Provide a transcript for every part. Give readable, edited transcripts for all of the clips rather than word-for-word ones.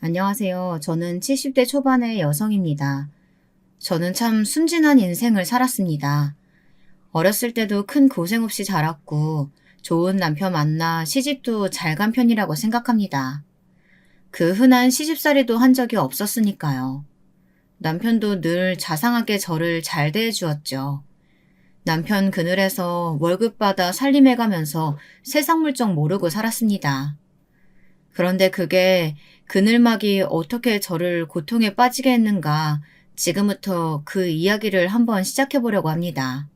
안녕하세요. 저는 70대 초반의 여성입니다. 저는 참 순진한 인생을 살았습니다. 어렸을 때도 큰 고생 없이 자랐고 좋은 남편 만나 시집도 잘 간 편이라고 생각합니다. 그 흔한 시집살이도 한 적이 없었으니까요. 남편도 늘 자상하게 저를 잘 대해주었죠. 남편 그늘에서 월급 받아 살림해가면서 세상 물정 모르고 살았습니다. 그런데 그게 그늘막이 어떻게 저를 고통에 빠지게 했는가 지금부터 그 이야기를 한번 시작해 보려고 합니다.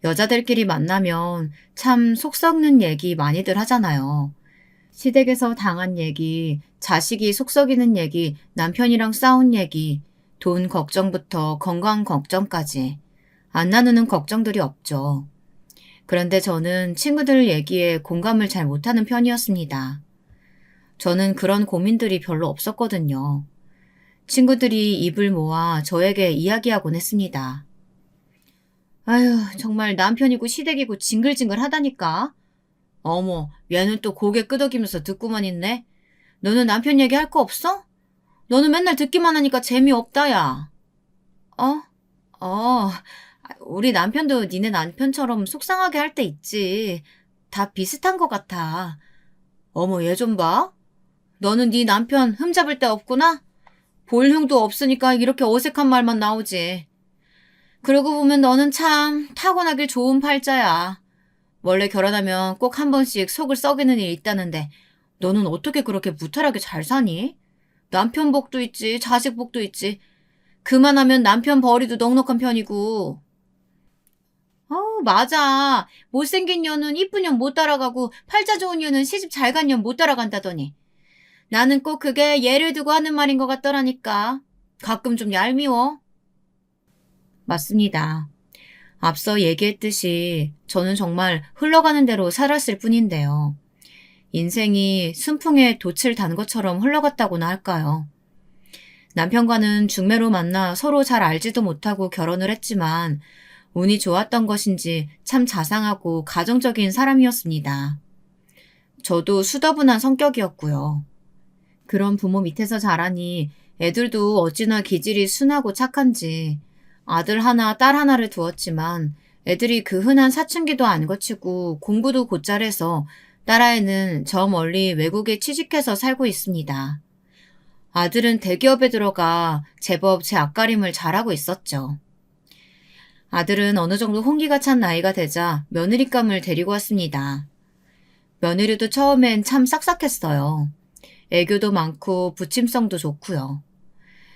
여자들끼리 만나면 참 속 썩는 얘기 많이들 하잖아요. 시댁에서 당한 얘기, 자식이 속 썩이는 얘기, 남편이랑 싸운 얘기, 돈 걱정부터 건강 걱정까지 안 나누는 걱정들이 없죠. 그런데 저는 친구들 얘기에 공감을 잘 못하는 편이었습니다. 저는 그런 고민들이 별로 없었거든요. 친구들이 입을 모아 저에게 이야기하곤 했습니다. 아휴, 정말 남편이고 시댁이고 징글징글 하다니까. 어머, 얘는 또 고개 끄덕이면서 듣고만 있네. 너는 남편 얘기할 거 없어? 너는 맨날 듣기만 하니까 재미없다, 야. 어? 우리 남편도 니네 남편처럼 속상하게 할 때 있지. 다 비슷한 것 같아. 어머, 얘 좀 봐. 너는 네 남편 흠잡을 데 없구나? 볼 흉도 없으니까 이렇게 어색한 말만 나오지. 그러고 보면 너는 참 타고나길 좋은 팔자야. 원래 결혼하면 꼭 한 번씩 속을 썩이는 일이 있다는데 너는 어떻게 그렇게 무탈하게 잘 사니? 남편 복도 있지, 자식 복도 있지. 그만하면 남편 벌이도 넉넉한 편이고. 맞아. 못생긴 년은 이쁜 년 못 따라가고 팔자 좋은 년은 시집 잘 간 년 못 따라간다더니. 나는 꼭 그게 예를 두고 하는 말인 것 같더라니까. 가끔 좀 얄미워. 맞습니다. 앞서 얘기했듯이 저는 정말 흘러가는 대로 살았을 뿐인데요. 인생이 순풍에 돛을 단 것처럼 흘러갔다고나 할까요? 남편과는 중매로 만나 서로 잘 알지도 못하고 결혼을 했지만 운이 좋았던 것인지 참 자상하고 가정적인 사람이었습니다. 저도 수더분한 성격이었고요. 그런 부모 밑에서 자라니 애들도 어찌나 기질이 순하고 착한지 아들 하나, 딸 하나를 두었지만 애들이 그 흔한 사춘기도 안 거치고 공부도 곧잘 해서 딸아이는 저 멀리 외국에 취직해서 살고 있습니다. 아들은 대기업에 들어가 제법 제 앞가림을 잘하고 있었죠. 아들은 어느 정도 홍기가 찬 나이가 되자 며느리감을 데리고 왔습니다. 며느리도 처음엔 참 싹싹했어요. 애교도 많고 부침성도 좋고요.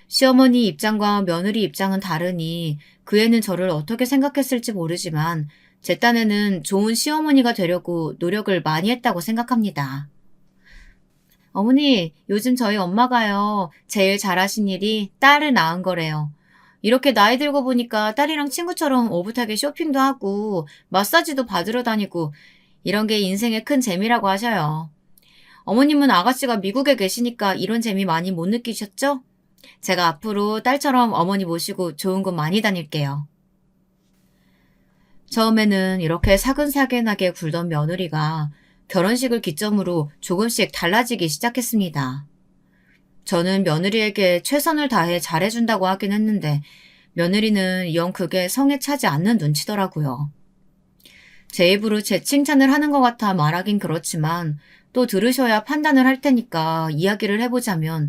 시어머니 입장과 며느리 입장은 다르니 그 애는 저를 어떻게 생각했을지 모르지만 제 딴에는 좋은 시어머니가 되려고 노력을 많이 했다고 생각합니다. 어머니, 요즘 저희 엄마가요, 제일 잘하신 일이 딸을 낳은 거래요. 이렇게 나이 들고 보니까 딸이랑 친구처럼 오붓하게 쇼핑도 하고 마사지도 받으러 다니고 이런 게 인생의 큰 재미라고 하셔요. 어머님은 아가씨가 미국에 계시니까 이런 재미 많이 못 느끼셨죠? 제가 앞으로 딸처럼 어머니 모시고 좋은 곳 많이 다닐게요. 처음에는 이렇게 사근사근하게 굴던 며느리가 결혼식을 기점으로 조금씩 달라지기 시작했습니다. 저는 며느리에게 최선을 다해 잘해준다고 하긴 했는데 며느리는 영 그게 성에 차지 않는 눈치더라고요. 제 입으로 제 칭찬을 하는 것 같아 말하긴 그렇지만 또 들으셔야 판단을 할 테니까 이야기를 해보자면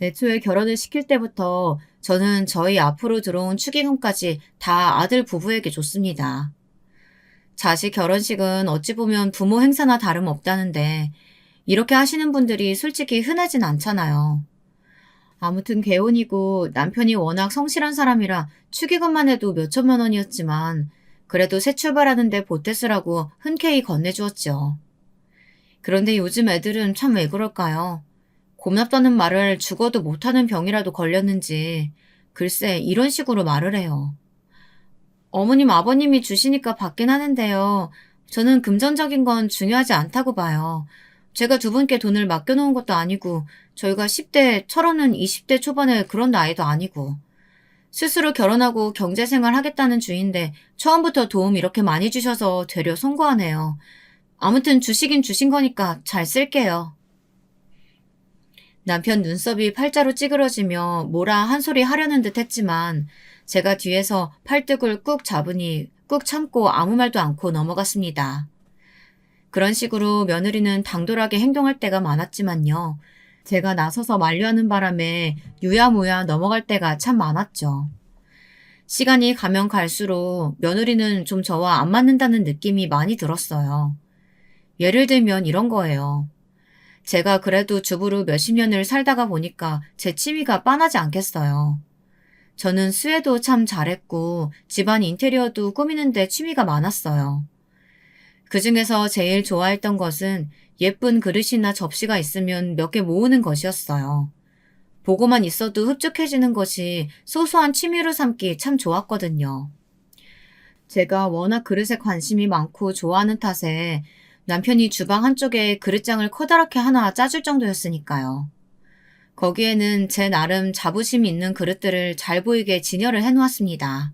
애초에 결혼을 시킬 때부터 저는 저희 앞으로 들어온 축의금까지 다 아들 부부에게 줬습니다. 자식 결혼식은 어찌 보면 부모 행사나 다름없다는데 이렇게 하시는 분들이 솔직히 흔하진 않잖아요. 아무튼 개혼이고 남편이 워낙 성실한 사람이라 축의금만 해도 몇천만 원이었지만 그래도 새 출발하는데 보태 쓰라고 흔쾌히 건네주었죠. 그런데 요즘 애들은 참 왜 그럴까요? 고맙다는 말을 죽어도 못하는 병이라도 걸렸는지 글쎄 이런 식으로 말을 해요. 어머님 아버님이 주시니까 받긴 하는데요. 저는 금전적인 건 중요하지 않다고 봐요. 제가 두 분께 돈을 맡겨놓은 것도 아니고 저희가 10대, 철없는 20대 초반의 그런 나이도 아니고 스스로 결혼하고 경제생활 하겠다는 주인데 처음부터 도움 이렇게 많이 주셔서 되려 송구하네요. 아무튼 주시긴 주신 거니까 잘 쓸게요. 남편 눈썹이 팔자로 찌그러지며 뭐라 한 소리 하려는 듯 했지만 제가 뒤에서 팔뚝을 꾹 잡으니 꾹 참고 아무 말도 않고 넘어갔습니다. 그런 식으로 며느리는 당돌하게 행동할 때가 많았지만요. 제가 나서서 만류하는 바람에 유야무야 넘어갈 때가 참 많았죠. 시간이 가면 갈수록 며느리는 좀 저와 안 맞는다는 느낌이 많이 들었어요. 예를 들면 이런 거예요. 제가 그래도 주부로 몇십 년을 살다가 보니까 제 취미가 빤하지 않겠어요. 저는 수혜도 참 잘했고 집안 인테리어도 꾸미는데 취미가 많았어요. 그중에서 제일 좋아했던 것은 예쁜 그릇이나 접시가 있으면 몇 개 모으는 것이었어요. 보고만 있어도 흡족해지는 것이 소소한 취미로 삼기 참 좋았거든요. 제가 워낙 그릇에 관심이 많고 좋아하는 탓에 남편이 주방 한쪽에 그릇장을 커다랗게 하나 짜줄 정도였으니까요. 거기에는 제 나름 자부심 있는 그릇들을 잘 보이게 진열을 해놓았습니다.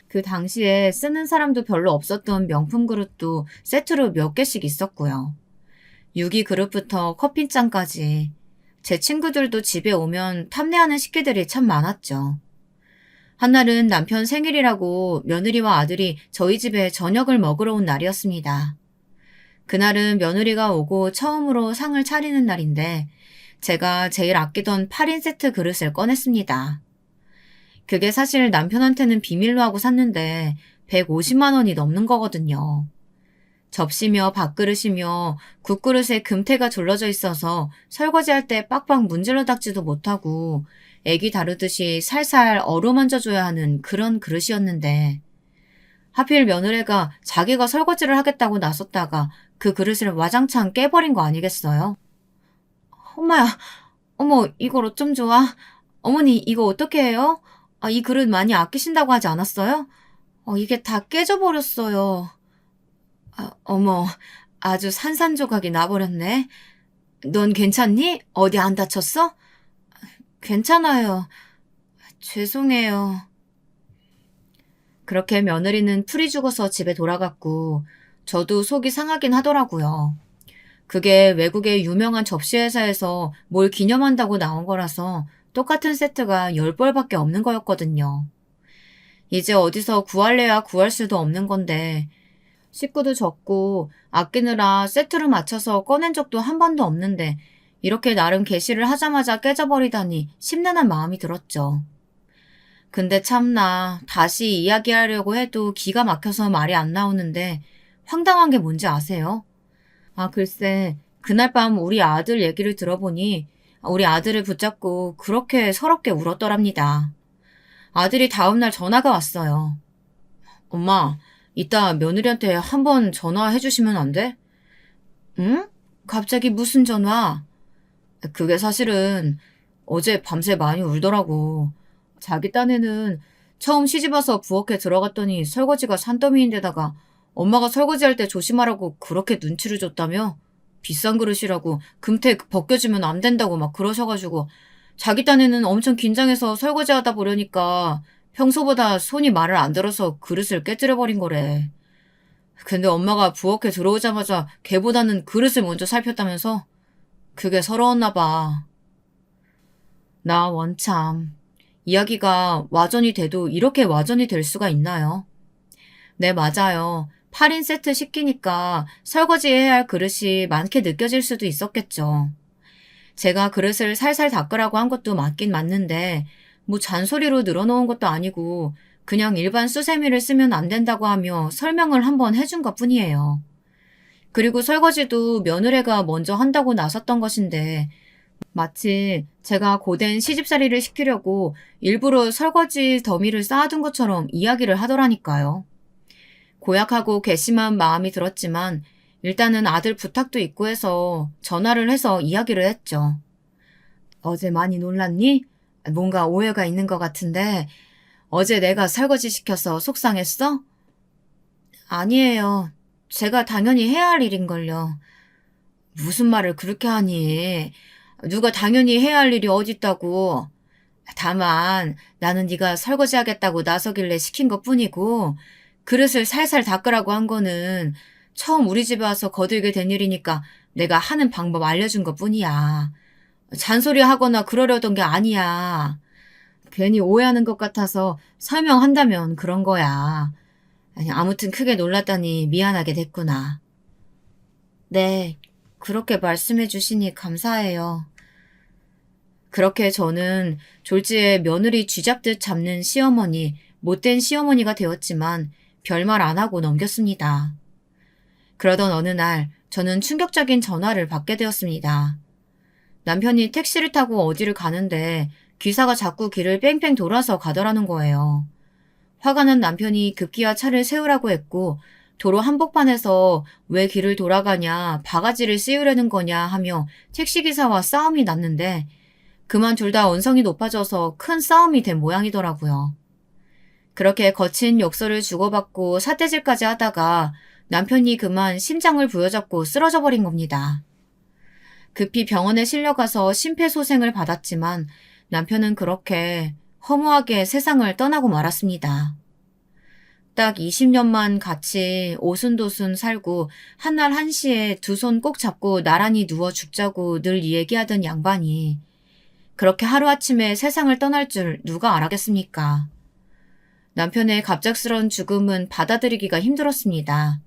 그 당시에 쓰는 사람도 별로 없었던 명품 그릇도 세트로 몇 개씩 있었고요. 유기 그릇부터 커피잔까지 제 친구들도 집에 오면 탐내하는 식기들이 참 많았죠. 한날은 남편 생일이라고 며느리와 아들이 저희 집에 저녁을 먹으러 온 날이었습니다. 그날은 며느리가 오고 처음으로 상을 차리는 날인데 제가 제일 아끼던 8인 세트 그릇을 꺼냈습니다. 그게 사실 남편한테는 비밀로 하고 샀는데 150만 원이 넘는 거거든요. 접시며 밥그릇이며 국그릇에 금태가 둘러져 있어서 설거지할 때 빡빡 문질러 닦지도 못하고 애기 다루듯이 살살 어루만져줘야 하는 그런 그릇이었는데 하필 며느리가 자기가 설거지를 하겠다고 나섰다가 그 그릇을 와장창 깨버린 거 아니겠어요? 엄마야, 어머, 이걸 어쩜 좋아? 어머니, 이거 어떻게 해요? 이 그릇 많이 아끼신다고 하지 않았어요? 이게 다 깨져버렸어요. 어머, 아주 산산조각이 나버렸네. 넌 괜찮니? 어디 안 다쳤어? 괜찮아요. 죄송해요. 그렇게 며느리는 풀이 죽어서 집에 돌아갔고 저도 속이 상하긴 하더라고요. 그게 외국의 유명한 접시회사에서 뭘 기념한다고 나온 거라서 똑같은 세트가 10벌밖에 없는 거였거든요. 이제 어디서 구할래야 구할 수도 없는 건데 식구도 적고 아끼느라 세트로 맞춰서 꺼낸 적도 한 번도 없는데 이렇게 나름 게시를 하자마자 깨져버리다니 심란한 마음이 들었죠. 근데 참나 다시 이야기하려고 해도 기가 막혀서 말이 안 나오는데 황당한 게 뭔지 아세요? 글쎄 그날 밤 우리 아들 얘기를 들어보니 우리 아들을 붙잡고 그렇게 서럽게 울었더랍니다. 아들이 다음날 전화가 왔어요. 엄마, 이따 며느리한테 한번 전화해 주시면 안 돼? 응? 갑자기 무슨 전화? 그게 사실은 어제 밤새 많이 울더라고. 자기 딴에는 처음 시집와서 부엌에 들어갔더니 설거지가 산더미인데다가 엄마가 설거지할 때 조심하라고 그렇게 눈치를 줬다며? 비싼 그릇이라고 금태 벗겨지면 안 된다고 막 그러셔가지고 자기 딴에는 엄청 긴장해서 설거지하다 보려니까 평소보다 손이 말을 안 들어서 그릇을 깨뜨려버린 거래. 근데 엄마가 부엌에 들어오자마자 걔보다는 그릇을 먼저 살폈다면서 그게 서러웠나 봐. 나 원참. 이야기가 와전이 돼도 이렇게 와전이 될 수가 있나요? 네, 맞아요. 8인 세트 시키니까 설거지해야 할 그릇이 많게 느껴질 수도 있었겠죠. 제가 그릇을 살살 닦으라고 한 것도 맞긴 맞는데 뭐 잔소리로 늘어놓은 것도 아니고 그냥 일반 수세미를 쓰면 안 된다고 하며 설명을 한번 해준 것뿐이에요. 그리고 설거지도 며느리가 먼저 한다고 나섰던 것인데 마치 제가 고된 시집살이를 시키려고 일부러 설거지 더미를 쌓아둔 것처럼 이야기를 하더라니까요. 고약하고 괘씸한 마음이 들었지만 일단은 아들 부탁도 있고 해서 전화를 해서 이야기를 했죠. 어제 많이 놀랐니? 뭔가 오해가 있는 것 같은데 어제 내가 설거지 시켜서 속상했어? 아니에요. 제가 당연히 해야 할 일인걸요. 무슨 말을 그렇게 하니? 누가 당연히 해야 할 일이 어딨다고. 다만 나는 네가 설거지하겠다고 나서길래 시킨 것뿐이고 그릇을 살살 닦으라고 한 거는 처음 우리 집에 와서 거들게 된 일이니까 내가 하는 방법 알려준 것뿐이야. 잔소리하거나 그러려던 게 아니야. 괜히 오해하는 것 같아서 설명한다면 그런 거야. 아니, 아무튼 크게 놀랐다니 미안하게 됐구나. 네, 그렇게 말씀해 주시니 감사해요. 그렇게 저는 졸지에 며느리 쥐잡듯 잡는 시어머니, 못된 시어머니가 되었지만 별말 안 하고 넘겼습니다. 그러던 어느 날 저는 충격적인 전화를 받게 되었습니다. 남편이 택시를 타고 어디를 가는데 기사가 자꾸 길을 뺑뺑 돌아서 가더라는 거예요. 화가 난 남편이 급기야 차를 세우라고 했고 도로 한복판에서 왜 길을 돌아가냐, 바가지를 씌우려는 거냐 하며 택시기사와 싸움이 났는데 그만 둘 다 언성이 높아져서 큰 싸움이 된 모양이더라고요. 그렇게 거친 욕설을 주고받고 삿대질까지 하다가 남편이 그만 심장을 부여잡고 쓰러져 버린 겁니다. 급히 병원에 실려가서 심폐소생을 받았지만 남편은 그렇게 허무하게 세상을 떠나고 말았습니다. 딱 20년만 같이 오순도순 살고 한날 한시에 두 손 꼭 잡고 나란히 누워 죽자고 늘 얘기하던 양반이 그렇게 하루아침에 세상을 떠날 줄 누가 알았겠습니까? 남편의 갑작스러운 죽음은 받아들이기가 힘들었습니다.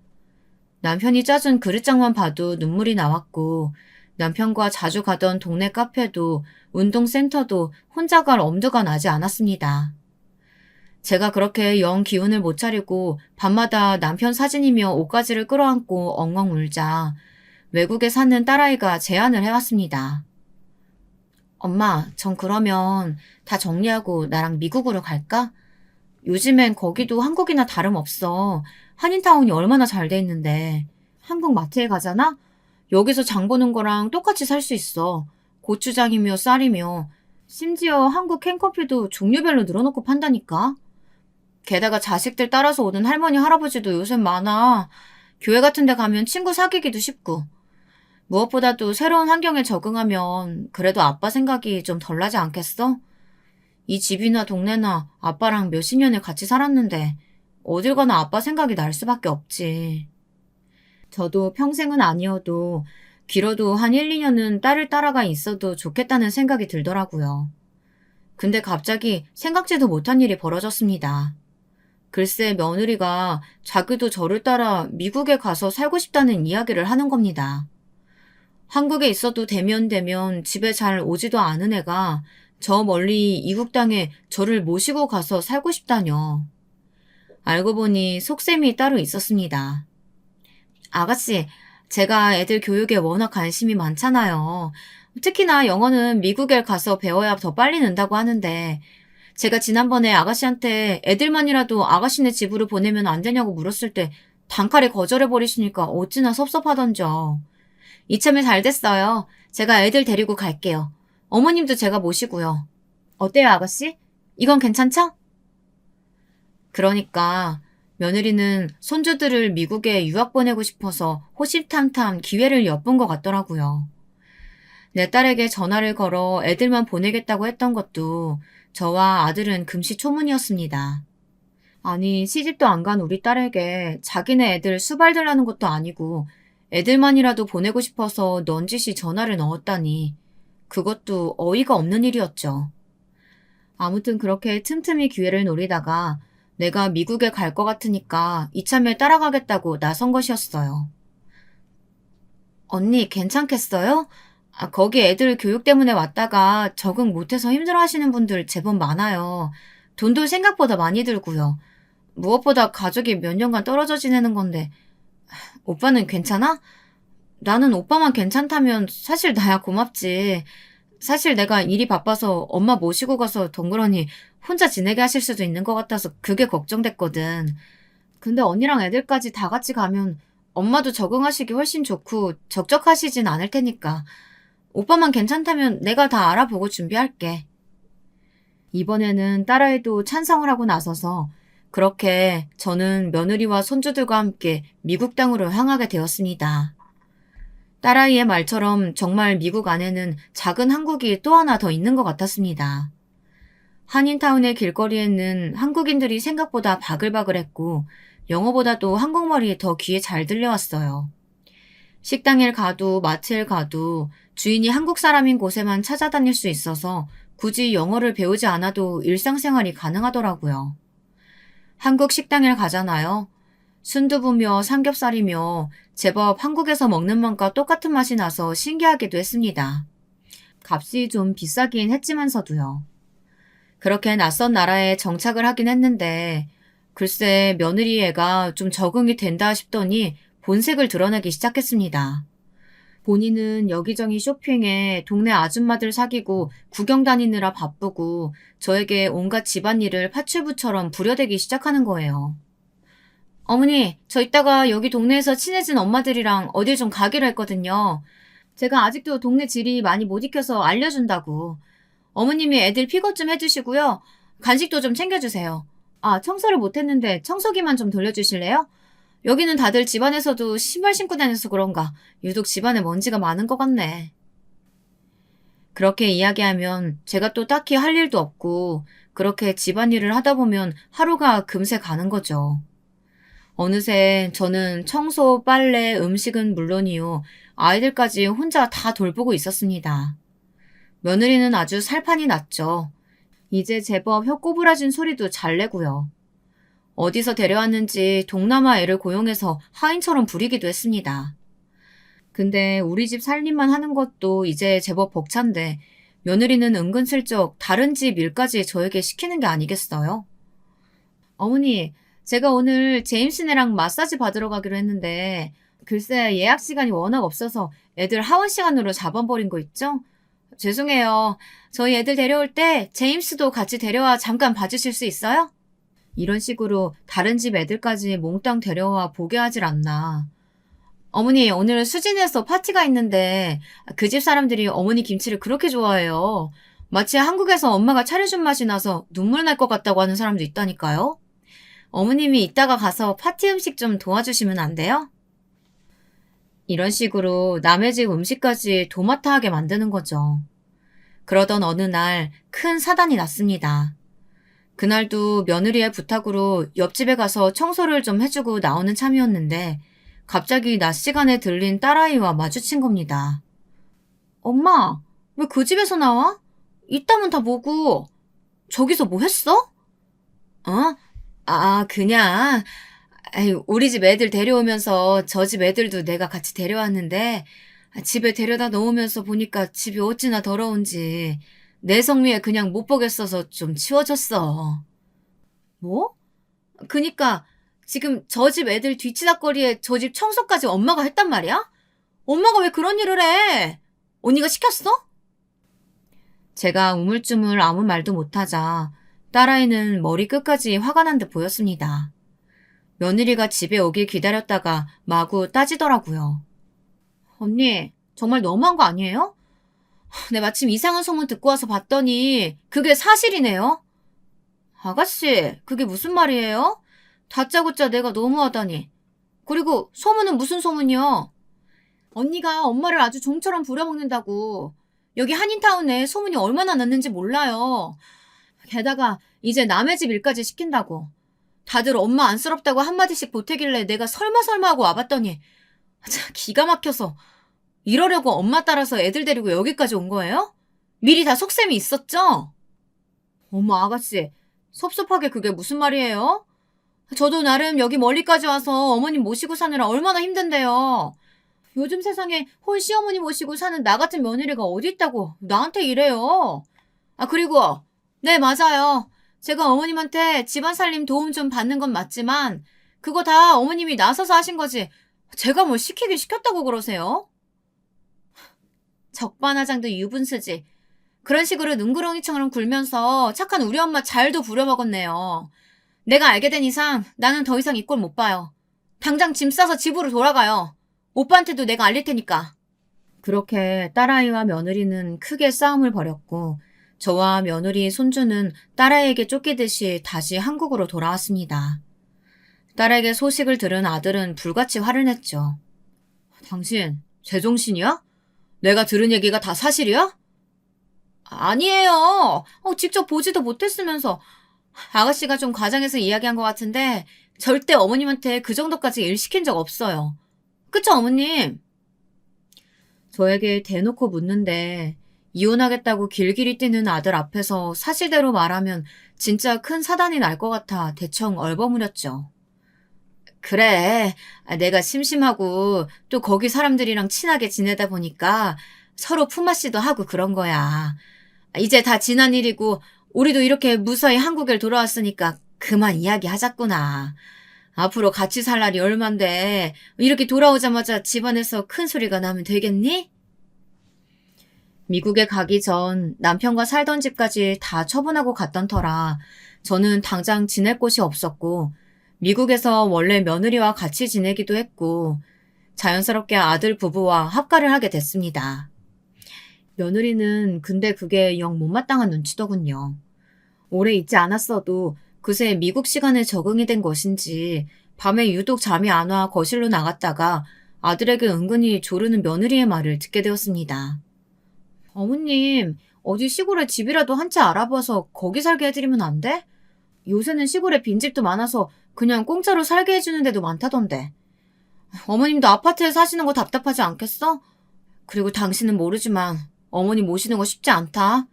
남편이 짜준 그릇장만 봐도 눈물이 나왔고 남편과 자주 가던 동네 카페도 운동센터도 혼자 갈 엄두가 나지 않았습니다. 제가 그렇게 영 기운을 못 차리고 밤마다 남편 사진이며 옷가지를 끌어안고 엉엉 울자 외국에 사는 딸아이가 제안을 해왔습니다. 엄마, 전 그러면 다 정리하고 나랑 미국으로 갈까? 요즘엔 거기도 한국이나 다름없어. 한인타운이 얼마나 잘 돼 있는데. 한국 마트에 가잖아? 여기서 장 보는 거랑 똑같이 살 수 있어. 고추장이며 쌀이며. 심지어 한국 캔커피도 종류별로 늘어놓고 판다니까. 게다가 자식들 따라서 오는 할머니, 할아버지도 요새 많아. 교회 같은 데 가면 친구 사귀기도 쉽고. 무엇보다도 새로운 환경에 적응하면 그래도 아빠 생각이 좀 덜 나지 않겠어? 이 집이나 동네나 아빠랑 몇십 년을 같이 살았는데 어딜 가나 아빠 생각이 날 수밖에 없지. 저도 평생은 아니어도 길어도 한 1, 2년은 딸을 따라가 있어도 좋겠다는 생각이 들더라고요. 근데 갑자기 생각지도 못한 일이 벌어졌습니다. 글쎄 며느리가 자기도 저를 따라 미국에 가서 살고 싶다는 이야기를 하는 겁니다. 한국에 있어도 되면 집에 잘 오지도 않은 애가 저 멀리 이국 땅에 저를 모시고 가서 살고 싶다뇨. 알고 보니 속셈이 따로 있었습니다. 아가씨, 제가 애들 교육에 워낙 관심이 많잖아요. 특히나 영어는 미국에 가서 배워야 더 빨리 는다고 하는데 제가 지난번에 아가씨한테 애들만이라도 아가씨네 집으로 보내면 안 되냐고 물었을 때 단칼에 거절해버리시니까 어찌나 섭섭하던져. 이참에 잘 됐어요. 제가 애들 데리고 갈게요. 어머님도 제가 모시고요. 어때요, 아가씨? 이건 괜찮죠? 그러니까 며느리는 손주들을 미국에 유학 보내고 싶어서 호시탐탐 기회를 엿본 것 같더라고요. 내 딸에게 전화를 걸어 애들만 보내겠다고 했던 것도 저와 아들은 금시초문이었습니다. 아니, 시집도 안 간 우리 딸에게 자기네 애들 수발들라는 것도 아니고 애들만이라도 보내고 싶어서 넌지시 전화를 넣었다니 그것도 어이가 없는 일이었죠. 아무튼 그렇게 틈틈이 기회를 노리다가 내가 미국에 갈 것 같으니까 이참에 따라가겠다고 나선 것이었어요. 언니 괜찮겠어요? 거기 애들 교육 때문에 왔다가 적응 못해서 힘들어하시는 분들 제법 많아요. 돈도 생각보다 많이 들고요. 무엇보다 가족이 몇 년간 떨어져 지내는 건데 오빠는 괜찮아? 나는 오빠만 괜찮다면 사실 나야 고맙지. 사실 내가 일이 바빠서 엄마 모시고 가서 덩그러니 혼자 지내게 하실 수도 있는 것 같아서 그게 걱정됐거든. 근데 언니랑 애들까지 다 같이 가면 엄마도 적응하시기 훨씬 좋고 적적하시진 않을 테니까. 오빠만 괜찮다면 내가 다 알아보고 준비할게. 이번에는 딸아이도 찬성을 하고 나서서 그렇게 저는 며느리와 손주들과 함께 미국 땅으로 향하게 되었습니다. 딸아이의 말처럼 정말 미국 안에는 작은 한국이 또 하나 더 있는 것 같았습니다. 한인타운의 길거리에는 한국인들이 생각보다 바글바글했고 영어보다도 한국말이 더 귀에 잘 들려왔어요. 식당에 가도 마트에 가도 주인이 한국 사람인 곳에만 찾아다닐 수 있어서 굳이 영어를 배우지 않아도 일상생활이 가능하더라고요. 한국 식당에 가잖아요. 순두부며 삼겹살이며 제법 한국에서 먹는 맛과 똑같은 맛이 나서 신기하기도 했습니다. 값이 좀 비싸긴 했지만서도요. 그렇게 낯선 나라에 정착을 하긴 했는데 글쎄 며느리 애가 좀 적응이 된다 싶더니 본색을 드러내기 시작했습니다. 본인은 여기저기 쇼핑에 동네 아줌마들 사귀고 구경 다니느라 바쁘고 저에게 온갖 집안일을 파출부처럼 부려대기 시작하는 거예요. 어머니, 저 이따가 여기 동네에서 친해진 엄마들이랑 어딜 좀 가기로 했거든요. 제가 아직도 동네 지리 많이 못 익혀서 알려준다고. 어머님이 애들 픽업 좀 해주시고요. 간식도 좀 챙겨주세요. 아, 청소를 못했는데 청소기만 좀 돌려주실래요? 여기는 다들 집안에서도 신발 신고 다녀서 그런가 유독 집안에 먼지가 많은 것 같네. 그렇게 이야기하면 제가 또 딱히 할 일도 없고 그렇게 집안일을 하다 보면 하루가 금세 가는 거죠. 어느새 저는 청소, 빨래, 음식은 물론이요. 아이들까지 혼자 다 돌보고 있었습니다. 며느리는 아주 살판이 났죠. 이제 제법 혀 꼬부라진 소리도 잘 내고요. 어디서 데려왔는지 동남아 애를 고용해서 하인처럼 부리기도 했습니다. 근데 우리 집 살림만 하는 것도 이제 제법 벅찬데 며느리는 은근슬쩍 다른 집 일까지 저에게 시키는 게 아니겠어요? 어머니, 제가 오늘 제임스네랑 마사지 받으러 가기로 했는데 글쎄 예약 시간이 워낙 없어서 애들 하원 시간으로 잡아버린 거 있죠? 죄송해요. 저희 애들 데려올 때 제임스도 같이 데려와 잠깐 봐주실 수 있어요? 이런 식으로 다른 집 애들까지 몽땅 데려와 보게 하질 않나. 어머니, 오늘 수진에서 파티가 있는데 그 집 사람들이 어머니 김치를 그렇게 좋아해요. 마치 한국에서 엄마가 차려준 맛이 나서 눈물 날 것 같다고 하는 사람도 있다니까요. 어머님이 이따가 가서 파티 음식 좀 도와주시면 안 돼요? 이런 식으로 남의 집 음식까지 도맡아하게 만드는 거죠. 그러던 어느 날 큰 사단이 났습니다. 그날도 며느리의 부탁으로 옆집에 가서 청소를 좀 해주고 나오는 참이었는데 갑자기 낮 시간에 들린 딸아이와 마주친 겁니다. 엄마, 왜 그 집에서 나와? 이따면 다 뭐고? 저기서 뭐 했어? 어? 아, 그냥 우리 집 애들 데려오면서 저 집 애들도 내가 같이 데려왔는데 집에 데려다 놓으면서 보니까 집이 어찌나 더러운지 내 성미에 그냥 못 보겠어서 좀 치워줬어. 뭐? 그니까 지금 저 집 애들 뒤치다꺼리에 저 집 청소까지 엄마가 했단 말이야? 엄마가 왜 그런 일을 해? 언니가 시켰어? 제가 우물쭈물 아무 말도 못하자 딸아이는 머리 끝까지 화가 난 듯 보였습니다. 며느리가 집에 오길 기다렸다가 마구 따지더라고요. 언니, 정말 너무한 거 아니에요? 내 마침 이상한 소문 듣고 와서 봤더니 그게 사실이네요. 아가씨, 그게 무슨 말이에요? 다짜고짜 내가 너무하다니. 그리고 소문은 무슨 소문이요? 언니가 엄마를 아주 종처럼 부려먹는다고. 여기 한인타운에 소문이 얼마나 났는지 몰라요. 게다가 이제 남의 집 일까지 시킨다고. 다들 엄마 안쓰럽다고 한마디씩 보태길래 내가 설마 하고 와봤더니 참 기가 막혀서 이러려고 엄마 따라서 애들 데리고 여기까지 온 거예요? 미리 다 속셈이 있었죠? 어머 아가씨, 섭섭하게 그게 무슨 말이에요? 저도 나름 여기 멀리까지 와서 어머님 모시고 사느라 얼마나 힘든데요. 요즘 세상에 홀 시어머니 모시고 사는 나 같은 며느리가 어디 있다고 나한테 이래요. 아 그리고 네 맞아요. 제가 어머님한테 집안 살림 도움 좀 받는 건 맞지만 그거 다 어머님이 나서서 하신 거지 제가 뭘 시키긴 시켰다고 그러세요? 적반하장도 유분수지. 그런 식으로 눈구렁이처럼 굴면서 착한 우리 엄마 잘도 부려먹었네요. 내가 알게 된 이상 나는 더 이상 이 꼴 못 봐요. 당장 짐 싸서 집으로 돌아가요. 오빠한테도 내가 알릴 테니까. 그렇게 딸아이와 며느리는 크게 싸움을 벌였고 저와 며느리 손주는 딸아이에게 쫓기듯이 다시 한국으로 돌아왔습니다. 딸에게 소식을 들은 아들은 불같이 화를 냈죠. 당신 제정신이야? 내가 들은 얘기가 다 사실이야? 아니에요. 직접 보지도 못했으면서. 아가씨가 좀 과장해서 이야기한 것 같은데 절대 어머님한테 그 정도까지 일 시킨 적 없어요. 그쵸 어머님? 저에게 대놓고 묻는데 이혼하겠다고 길길이 뛰는 아들 앞에서 사실대로 말하면 진짜 큰 사단이 날 것 같아 대충 얼버무렸죠. 그래, 내가 심심하고 또 거기 사람들이랑 친하게 지내다 보니까 서로 품앗이도 하고 그런 거야. 이제 다 지난 일이고 우리도 이렇게 무사히 한국에 돌아왔으니까 그만 이야기하자꾸나. 앞으로 같이 살 날이 얼만데 이렇게 돌아오자마자 집안에서 큰 소리가 나면 되겠니? 미국에 가기 전 남편과 살던 집까지 다 처분하고 갔던 터라 저는 당장 지낼 곳이 없었고 미국에서 원래 며느리와 같이 지내기도 했고 자연스럽게 아들 부부와 합가를 하게 됐습니다. 며느리는 근데 그게 영 못마땅한 눈치더군요. 오래 있지 않았어도 그새 미국 시간에 적응이 된 것인지 밤에 유독 잠이 안 와 거실로 나갔다가 아들에게 은근히 조르는 며느리의 말을 듣게 되었습니다. 어머님, 어디 시골에 집이라도 한 채 알아봐서 거기 살게 해드리면 안 돼? 요새는 시골에 빈집도 많아서 그냥 공짜로 살게 해주는 데도 많다던데. 어머님도 아파트에 사시는 거 답답하지 않겠어? 그리고 당신은 모르지만 어머니 모시는 거 쉽지 않다.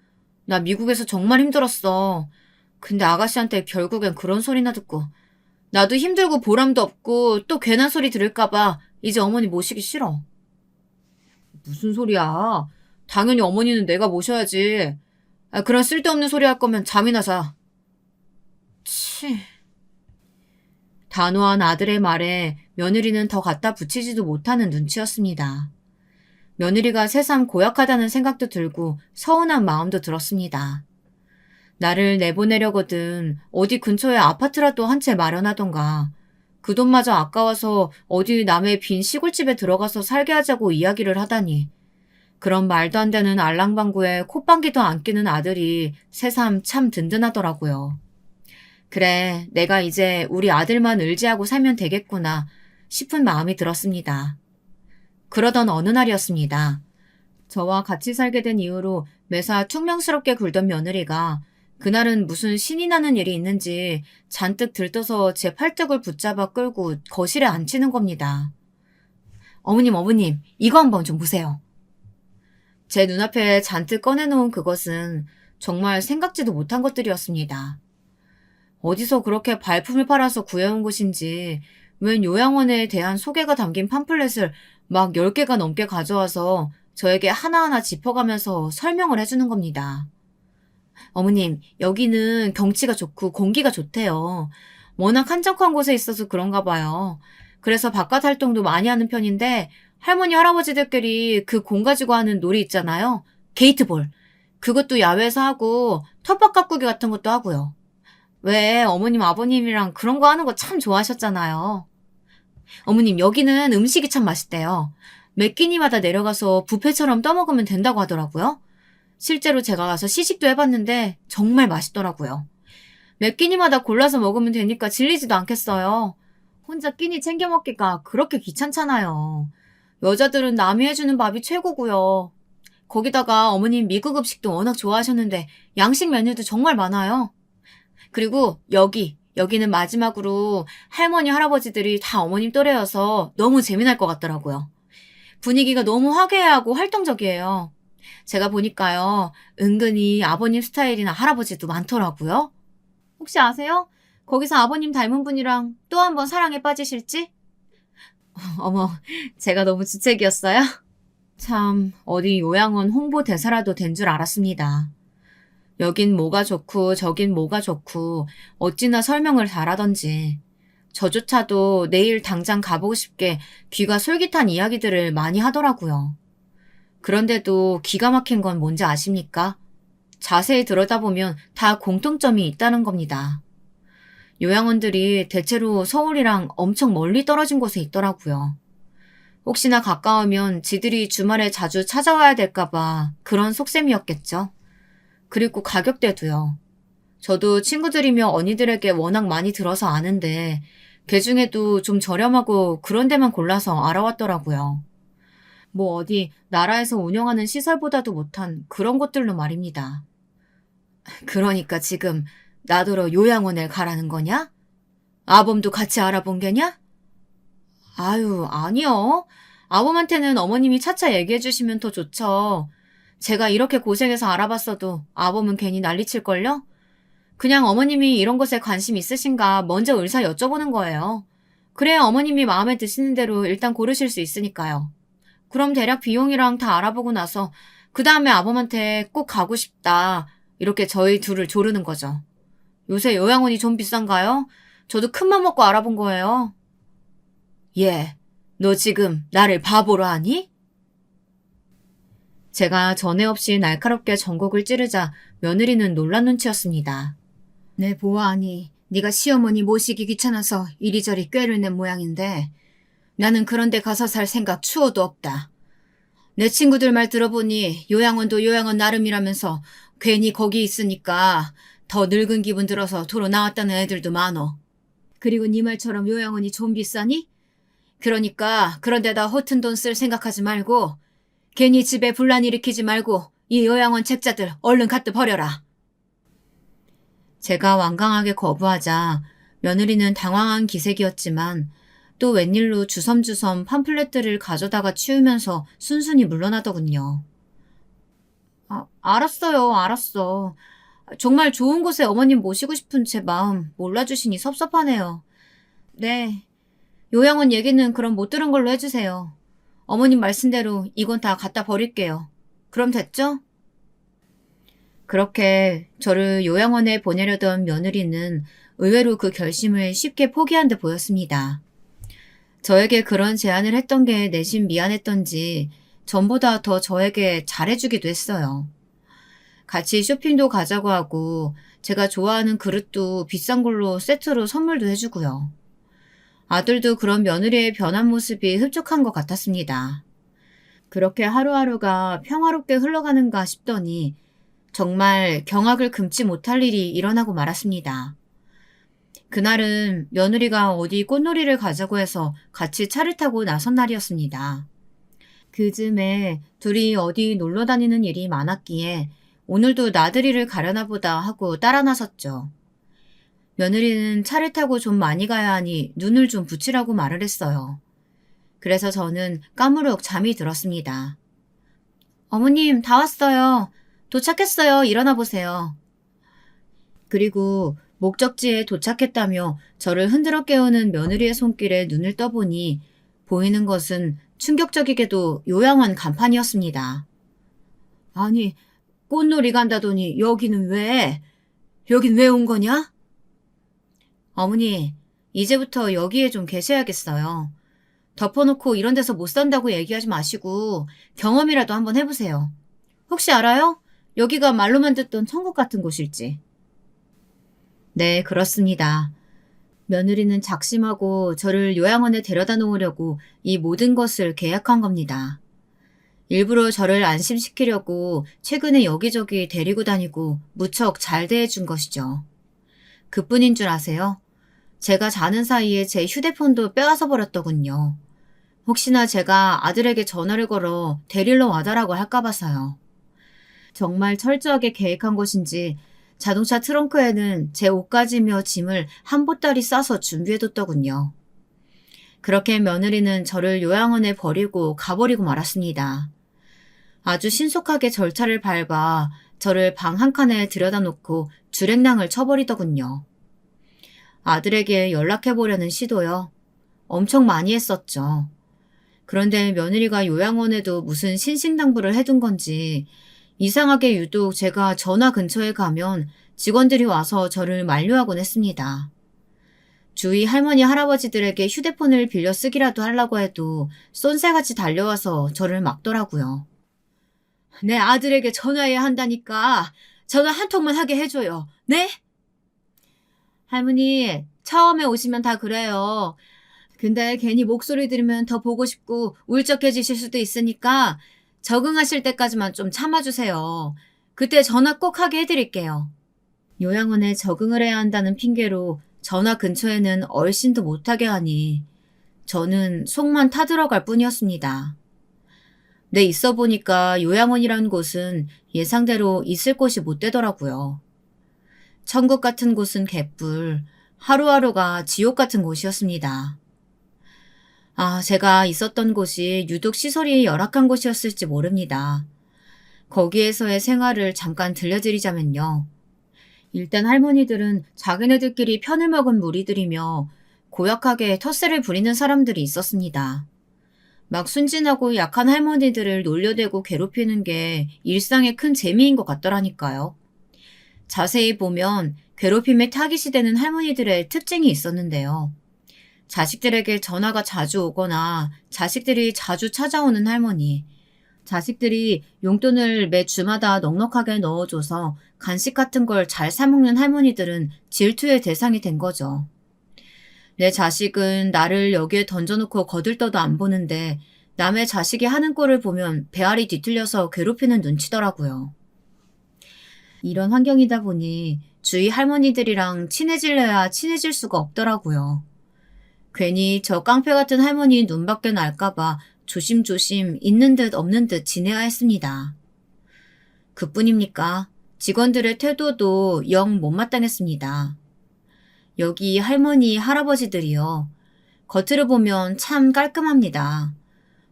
나 미국에서 정말 힘들었어. 근데 아가씨한테 결국엔 그런 소리나 듣고 나도 힘들고 보람도 없고 또 괜한 소리 들을까봐 이제 어머니 모시기 싫어. 무슨 소리야. 당연히 어머니는 내가 모셔야지. 그런 쓸데없는 소리 할 거면 잠이나 자. 치. 단호한 아들의 말에 며느리는 더 갖다 붙이지도 못하는 눈치였습니다. 며느리가 새삼 고약하다는 생각도 들고 서운한 마음도 들었습니다. 나를 내보내려거든 어디 근처에 아파트라도 한 채 마련하던가 그 돈마저 아까워서 어디 남의 빈 시골집에 들어가서 살게 하자고 이야기를 하다니 그런 말도 안 되는 알랑방구에 콧방귀도 안 끼는 아들이 새삼 참 든든하더라고요. 그래, 내가 이제 우리 아들만 의지하고 살면 되겠구나 싶은 마음이 들었습니다. 그러던 어느 날이었습니다. 저와 같이 살게 된 이후로 매사 퉁명스럽게 굴던 며느리가 그날은 무슨 신이 나는 일이 있는지 잔뜩 들떠서 제 팔뚝을 붙잡아 끌고 거실에 앉히는 겁니다. 어머님, 이거 한번 좀 보세요. 제 눈앞에 잔뜩 꺼내놓은 그것은 정말 생각지도 못한 것들이었습니다. 어디서 그렇게 발품을 팔아서 구해온 곳인지 웬 요양원에 대한 소개가 담긴 팜플렛을 막 10개가 넘게 가져와서 저에게 하나하나 짚어가면서 설명을 해주는 겁니다. 어머님, 여기는 경치가 좋고 공기가 좋대요. 워낙 한적한 곳에 있어서 그런가 봐요. 그래서 바깥 활동도 많이 하는 편인데 할머니, 할아버지들끼리 그 공 가지고 하는 놀이 있잖아요. 게이트볼. 그것도 야외에서 하고 텃밭 가꾸기 같은 것도 하고요. 왜 어머님, 아버님이랑 그런 거 하는 거 참 좋아하셨잖아요. 어머님, 여기는 음식이 참 맛있대요. 몇 끼니마다 내려가서 뷔페처럼 떠먹으면 된다고 하더라고요. 실제로 제가 가서 시식도 해봤는데 정말 맛있더라고요. 몇 끼니마다 골라서 먹으면 되니까 질리지도 않겠어요. 혼자 끼니 챙겨 먹기가 그렇게 귀찮잖아요. 여자들은 남이 해주는 밥이 최고고요. 거기다가 어머님 미국 음식도 워낙 좋아하셨는데 양식 메뉴도 정말 많아요. 그리고 여기는 마지막으로 할머니, 할아버지들이 다 어머님 또래여서 너무 재미날 것 같더라고요. 분위기가 너무 화기애애하고 활동적이에요. 제가 보니까요, 은근히 아버님 스타일이나 할아버지도 많더라고요. 혹시 아세요? 거기서 아버님 닮은 분이랑 또 한 번 사랑에 빠지실지? 어머, 제가 너무 주책이었어요? 참, 어디 요양원 홍보 대사라도 된 줄 알았습니다. 여긴 뭐가 좋고 저긴 뭐가 좋고 어찌나 설명을 잘하던지 저조차도 내일 당장 가보고 싶게 귀가 솔깃한 이야기들을 많이 하더라고요. 그런데도 기가 막힌 건 뭔지 아십니까? 자세히 들여다보면 다 공통점이 있다는 겁니다. 요양원들이 대체로 서울이랑 엄청 멀리 떨어진 곳에 있더라고요. 혹시나 가까우면 지들이 주말에 자주 찾아와야 될까봐 그런 속셈이었겠죠. 그리고 가격대도요. 저도 친구들이며 언니들에게 워낙 많이 들어서 아는데 그중에도 좀 저렴하고 그런 데만 골라서 알아왔더라고요. 뭐 어디 나라에서 운영하는 시설보다도 못한 그런 곳들로 말입니다. 그러니까 지금 나더러 요양원에 가라는 거냐? 아범도 같이 알아본 게냐? 아유, 아니요. 아범한테는 어머님이 차차 얘기해 주시면 더 좋죠. 제가 이렇게 고생해서 알아봤어도 아범은 괜히 난리칠걸요? 그냥 어머님이 이런 것에 관심 있으신가 먼저 의사 여쭤보는 거예요. 그래야 어머님이 마음에 드시는 대로 일단 고르실 수 있으니까요. 그럼 대략 비용이랑 다 알아보고 나서 그 다음에 아범한테 꼭 가고 싶다. 이렇게 저희 둘을 조르는 거죠. 요새 요양원이 좀 비싼가요? 저도 큰맘 먹고 알아본 거예요. 얘, 너 지금 나를 바보로 하니? 제가 전에 없이 날카롭게 전곡을 찌르자 며느리는 놀란 눈치였습니다. 네, 보아하니 네가 시어머니 모시기 귀찮아서 이리저리 꾀를 낸 모양인데 나는 그런 데 가서 살 생각 추호도 없다. 내 친구들 말 들어보니 요양원도 요양원 나름이라면서 괜히 거기 있으니까 더 늙은 기분 들어서 도로 나왔다는 애들도 많어. 그리고 네 말처럼 요양원이 좀 비싸니? 그러니까 그런 데다 허튼 돈 쓸 생각하지 말고 괜히 집에 분란 일으키지 말고 이 요양원 책자들 얼른 갖다 버려라. 제가 완강하게 거부하자 며느리는 당황한 기색이었지만 또 웬일로 주섬주섬 팜플렛들을 가져다가 치우면서 순순히 물러나더군요. 알았어요. 알았어. 정말 좋은 곳에 어머님 모시고 싶은 제 마음 몰라주시니 섭섭하네요. 네. 요양원 얘기는 그럼 못 들은 걸로 해주세요. 어머님 말씀대로 이건 다 갖다 버릴게요. 그럼 됐죠? 그렇게 저를 요양원에 보내려던 며느리는 의외로 그 결심을 쉽게 포기한 듯 보였습니다. 저에게 그런 제안을 했던 게 내심 미안했던지 전보다 더 저에게 잘해주기도 했어요. 같이 쇼핑도 가자고 하고 제가 좋아하는 그릇도 비싼 걸로 세트로 선물도 해주고요. 아들도 그런 며느리의 변한 모습이 흡족한 것 같았습니다. 그렇게 하루하루가 평화롭게 흘러가는가 싶더니 정말 경악을 금치 못할 일이 일어나고 말았습니다. 그날은 며느리가 어디 꽃놀이를 가자고 해서 같이 차를 타고 나선 날이었습니다. 그 즈음에 둘이 어디 놀러 다니는 일이 많았기에 오늘도 나들이를 가려나 보다 하고 따라 나섰죠. 며느리는 차를 타고 좀 많이 가야 하니 눈을 좀 붙이라고 말을 했어요. 그래서 저는 까무룩 잠이 들었습니다. 어머님, 다 왔어요. 도착했어요. 일어나 보세요. 그리고 목적지에 도착했다며 저를 흔들어 깨우는 며느리의 손길에 눈을 떠보니 보이는 것은 충격적이게도 요양원 간판이었습니다. 아니, 꽃놀이 간다더니 여기는 왜? 여긴 왜 온 거냐? 어머니, 이제부터 여기에 좀 계셔야겠어요. 덮어놓고 이런 데서 못 산다고 얘기하지 마시고 경험이라도 한번 해보세요. 혹시 알아요? 여기가 말로만 듣던 천국 같은 곳일지. 네, 그렇습니다. 며느리는 작심하고 저를 요양원에 데려다 놓으려고 이 모든 것을 계약한 겁니다. 일부러 저를 안심시키려고 최근에 여기저기 데리고 다니고 무척 잘 대해준 것이죠. 그뿐인 줄 아세요? 제가 자는 사이에 제 휴대폰도 빼앗아 버렸더군요. 혹시나 제가 아들에게 전화를 걸어 데리러 와달라고 할까 봐서요. 정말 철저하게 계획한 것인지 자동차 트렁크에는 제 옷가지며 짐을 한 보따리 싸서 준비해뒀더군요. 그렇게 며느리는 저를 요양원에 버리고 가버리고 말았습니다. 아주 신속하게 절차를 밟아 저를 방 한 칸에 들여다 놓고 주랭랑을 쳐버리더군요. 아들에게 연락해보려는 시도요. 엄청 많이 했었죠. 그런데 며느리가 요양원에도 무슨 신신당부를 해둔 건지 이상하게 유독 제가 전화 근처에 가면 직원들이 와서 저를 만류하곤 했습니다. 주위 할머니 할아버지들에게 휴대폰을 빌려 쓰기라도 하려고 해도 쏜새같이 달려와서 저를 막더라고요. 내 아들에게 전화해야 한다니까 전화 한 통만 하게 해줘요. 네? 할머니, 처음에 오시면 다 그래요. 근데 괜히 목소리 들으면 더 보고 싶고 울적해지실 수도 있으니까 적응하실 때까지만 좀 참아주세요. 그때 전화 꼭 하게 해드릴게요. 요양원에 적응을 해야 한다는 핑계로 전화 근처에는 얼씬도 못하게 하니 저는 속만 타들어갈 뿐이었습니다. 네, 있어 보니까 요양원이라는 곳은 예상대로 있을 곳이 못 되더라고요. 천국 같은 곳은 개뿔, 하루하루가 지옥 같은 곳이었습니다. 제가 있었던 곳이 유독 시설이 열악한 곳이었을지 모릅니다. 거기에서의 생활을 잠깐 들려드리자면요. 일단 할머니들은 자기네들끼리 편을 먹은 무리들이며 고약하게 텃세를 부리는 사람들이 있었습니다. 막 순진하고 약한 할머니들을 놀려대고 괴롭히는 게 일상의 큰 재미인 것 같더라니까요. 자세히 보면 괴롭힘에 타깃이 되는 할머니들의 특징이 있었는데요. 자식들에게 전화가 자주 오거나 자식들이 자주 찾아오는 할머니, 자식들이 용돈을 매 주마다 넉넉하게 넣어줘서 간식 같은 걸 잘 사먹는 할머니들은 질투의 대상이 된 거죠. 내 자식은 나를 여기에 던져놓고 거들떠도 안 보는데 남의 자식이 하는 꼴을 보면 배알이 뒤틀려서 괴롭히는 눈치더라고요. 이런 환경이다 보니 주위 할머니들이랑 친해질래야 친해질 수가 없더라고요. 괜히 저 깡패 같은 할머니 눈밖에 날까봐 조심조심 있는 듯 없는 듯 지내야 했습니다. 그뿐입니까? 직원들의 태도도 영 못마땅했습니다. 여기 할머니, 할아버지들이요. 겉으로 보면 참 깔끔합니다.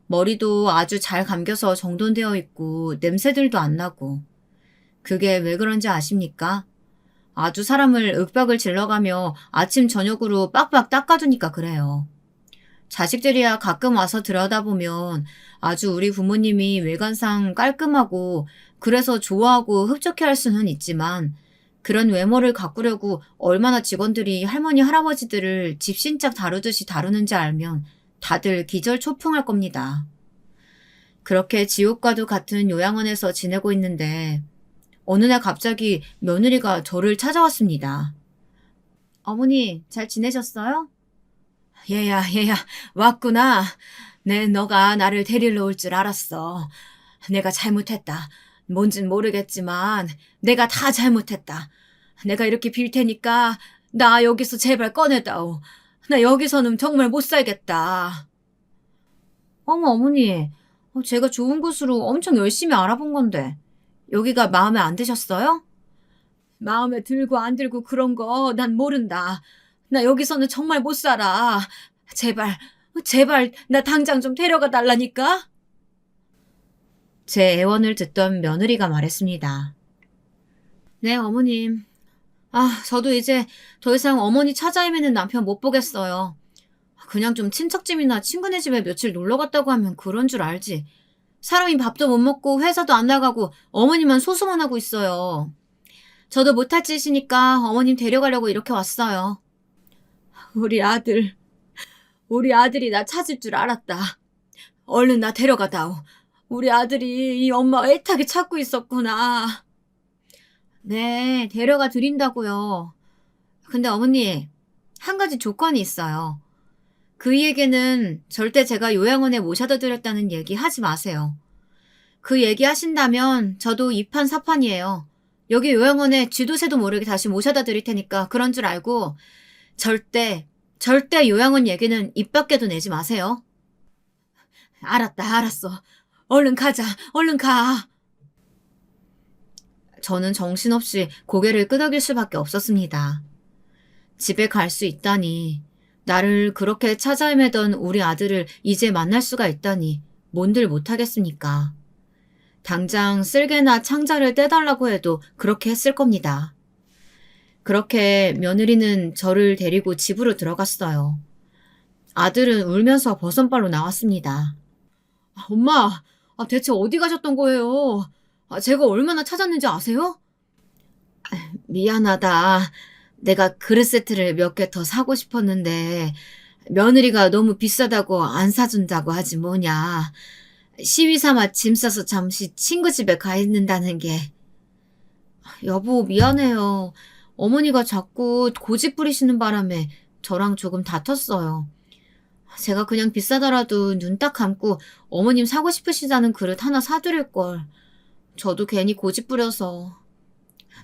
머리도 아주 잘 감겨서 정돈되어 있고 냄새들도 안 나고. 그게 왜 그런지 아십니까? 아주 사람을 윽박을 질러가며 아침 저녁으로 빡빡 닦아주니까 그래요. 자식들이야 가끔 와서 들여다보면 아주 우리 부모님이 외관상 깔끔하고 그래서 좋아하고 흡족해할 수는 있지만 그런 외모를 가꾸려고 얼마나 직원들이 할머니 할아버지들을 집신짝 다루듯이 다루는지 알면 다들 기절초풍할 겁니다. 그렇게 지옥과도 같은 요양원에서 지내고 있는데 어느 날 갑자기 며느리가 저를 찾아왔습니다. 어머니, 잘 지내셨어요? 얘야, 왔구나. 너가 나를 데리러 올 줄 알았어. 내가 잘못했다. 뭔진 모르겠지만 내가 다 잘못했다. 내가 이렇게 빌 테니까 나 여기서 제발 꺼내다오. 나 여기서는 정말 못 살겠다. 어머니. 제가 좋은 곳으로 엄청 열심히 알아본 건데 여기가 마음에 안 드셨어요? 마음에 들고 안 들고 그런 거 난 모른다. 나 여기서는 정말 못 살아. 제발 나 당장 좀 데려가 달라니까. 제 애원을 듣던 며느리가 말했습니다. 네, 어머님. 저도 이제 더 이상 어머니 찾아 헤매는 남편 못 보겠어요. 그냥 좀 친척집이나 친구네 집에 며칠 놀러 갔다고 하면 그런 줄 알지. 사람이 밥도 못 먹고 회사도 안 나가고 어머니만 소송만 하고 있어요. 저도 못할 짓이니까 어머님 데려가려고 이렇게 왔어요. 우리 아들이 나 찾을 줄 알았다. 얼른 나 데려가다오. 우리 아들이 이 엄마 애타게 찾고 있었구나. 네, 데려가 드린다고요. 근데 어머니, 한 가지 조건이 있어요. 그이에게는 절대 제가 요양원에 모셔다 드렸다는 얘기 하지 마세요. 그 얘기 하신다면 저도 이판사판이에요. 여기 요양원에 쥐도 새도 모르게 다시 모셔다 드릴 테니까 그런 줄 알고 절대 요양원 얘기는 입 밖에도 내지 마세요. 알았어. 얼른 가자. 얼른 가. 저는 정신없이 고개를 끄덕일 수밖에 없었습니다. 집에 갈 수 있다니, 나를 그렇게 찾아 헤매던 우리 아들을 이제 만날 수가 있다니 뭔들 못하겠습니까? 당장 쓸개나 창자를 떼달라고 해도 그렇게 했을 겁니다. 그렇게 며느리는 저를 데리고 집으로 들어갔어요. 아들은 울면서 버선발로 나왔습니다. 엄마, 대체 어디 가셨던 거예요? 제가 얼마나 찾았는지 아세요? 미안하다. 내가 그릇 세트를 몇 개 더 사고 싶었는데 며느리가 너무 비싸다고 안 사준다고 하지 뭐냐. 시위 삼아 짐 싸서 잠시 친구 집에 가 있는다는 게. 여보, 미안해요. 어머니가 자꾸 고집 부리시는 바람에 저랑 조금 다퉜어요. 제가 그냥 비싸더라도 눈 딱 감고 어머님 사고 싶으시다는 그릇 하나 사드릴 걸. 저도 괜히 고집 부려서.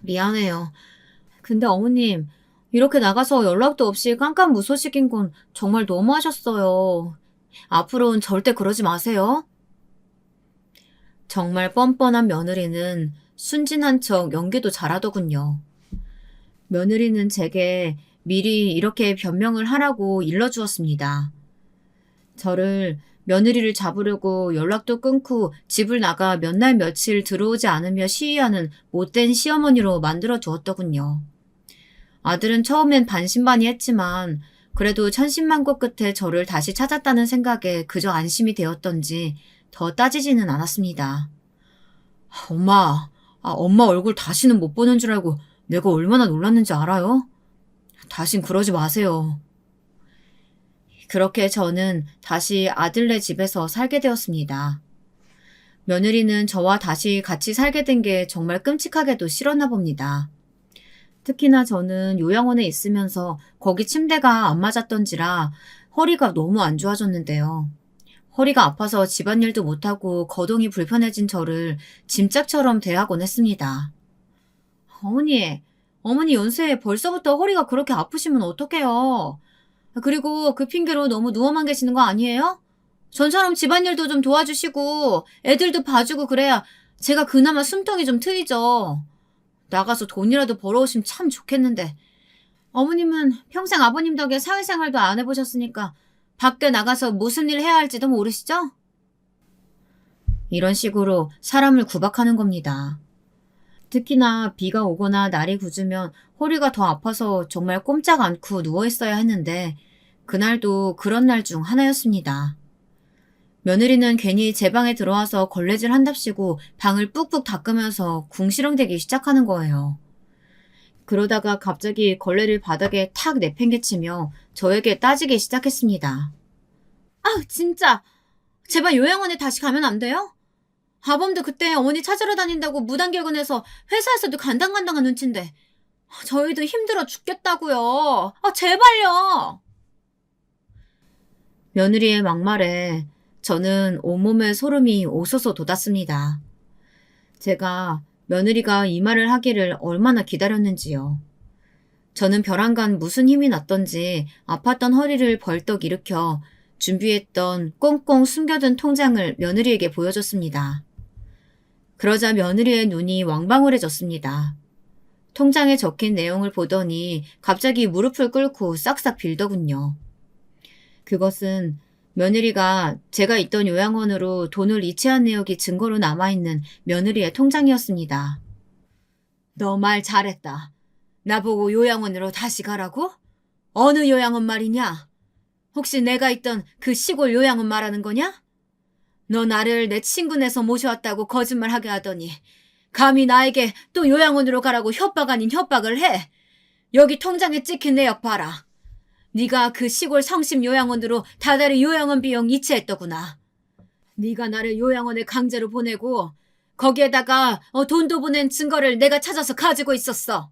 미안해요. 근데 어머님, 이렇게 나가서 연락도 없이 깜깜무소식인 건 정말 너무하셨어요. 앞으로는 절대 그러지 마세요. 정말 뻔뻔한 며느리는 순진한 척 연기도 잘하더군요. 며느리는 제게 미리 이렇게 변명을 하라고 일러주었습니다. 저를 며느리를 잡으려고 연락도 끊고 집을 나가 몇 날 며칠 들어오지 않으며 시위하는 못된 시어머니로 만들어 두었더군요. 아들은 처음엔 반신반의했지만 그래도 천신만고 끝에 저를 다시 찾았다는 생각에 그저 안심이 되었던지 더 따지지는 않았습니다. 엄마 얼굴 다시는 못 보는 줄 알고 내가 얼마나 놀랐는지 알아요? 다신 그러지 마세요. 그렇게 저는 다시 아들네 집에서 살게 되었습니다. 며느리는 저와 다시 같이 살게 된 게 정말 끔찍하게도 싫었나 봅니다. 특히나 저는 요양원에 있으면서 거기 침대가 안 맞았던지라 허리가 너무 안 좋아졌는데요. 허리가 아파서 집안일도 못하고 거동이 불편해진 저를 짐짝처럼 대하곤 했습니다. 어머니 연세에 벌써부터 허리가 그렇게 아프시면 어떡해요? 그리고 그 핑계로 너무 누워만 계시는 거 아니에요? 전처럼 집안일도 좀 도와주시고 애들도 봐주고 그래야 제가 그나마 숨통이 좀 트이죠. 나가서 돈이라도 벌어오시면 참 좋겠는데. 어머님은 평생 아버님 덕에 사회생활도 안 해보셨으니까 밖에 나가서 무슨 일 해야 할지도 모르시죠? 이런 식으로 사람을 구박하는 겁니다. 특히나 비가 오거나 날이 굳으면 허리가 더 아파서 정말 꼼짝 않고 누워있어야 했는데 그날도 그런 날 중 하나였습니다. 며느리는 괜히 제 방에 들어와서 걸레질 한답시고 방을 뿍뿍 닦으면서 궁시렁대기 시작하는 거예요. 그러다가 갑자기 걸레를 바닥에 탁 내팽개치며 저에게 따지기 시작했습니다. 진짜 제발 요양원에 다시 가면 안 돼요? 아범도 그때 어머니 찾으러 다닌다고 무단결근해서 회사에서도 간당간당한 눈치인데 저희도 힘들어 죽겠다고요. 제발요. 며느리의 막말에 저는 온몸에 소름이 오서서 돋았습니다. 제가 며느리가 이 말을 하기를 얼마나 기다렸는지요. 저는 벼랑간 무슨 힘이 났던지 아팠던 허리를 벌떡 일으켜 준비했던 꽁꽁 숨겨둔 통장을 며느리에게 보여줬습니다. 그러자 며느리의 눈이 왕방울해졌습니다. 통장에 적힌 내용을 보더니 갑자기 무릎을 꿇고 싹싹 빌더군요. 그것은 며느리가 제가 있던 요양원으로 돈을 이체한 내역이 증거로 남아있는 며느리의 통장이었습니다. 너 말 잘했다. 나보고 요양원으로 다시 가라고? 어느 요양원 말이냐? 혹시 내가 있던 그 시골 요양원 말하는 거냐? 너 나를 내 친구네서 모셔왔다고 거짓말하게 하더니 감히 나에게 또 요양원으로 가라고 협박 아닌 협박을 해. 여기 통장에 찍힌 내역 봐라. 네가 그 시골 성심 요양원으로 다달이 요양원 비용 이체했더구나. 네가 나를 요양원에 강제로 보내고 거기에다가 돈도 보낸 증거를 내가 찾아서 가지고 있었어.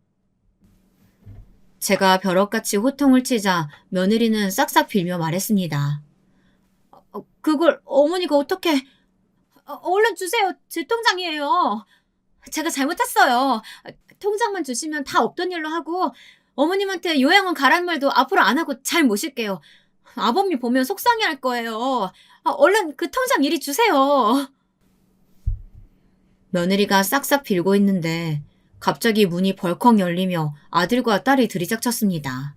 제가 벼락같이 호통을 치자 며느리는 싹싹 빌며 말했습니다. 그걸 어머니가 어떻게... 얼른 주세요. 제 통장이에요. 제가 잘못했어요. 통장만 주시면 다 없던 일로 하고 어머님한테 요양원 가라는 말도 앞으로 안 하고 잘 모실게요. 아범이 보면 속상해할 거예요. 얼른 그 통장 이리 주세요. 며느리가 싹싹 빌고 있는데 갑자기 문이 벌컥 열리며 아들과 딸이 들이닥쳤습니다.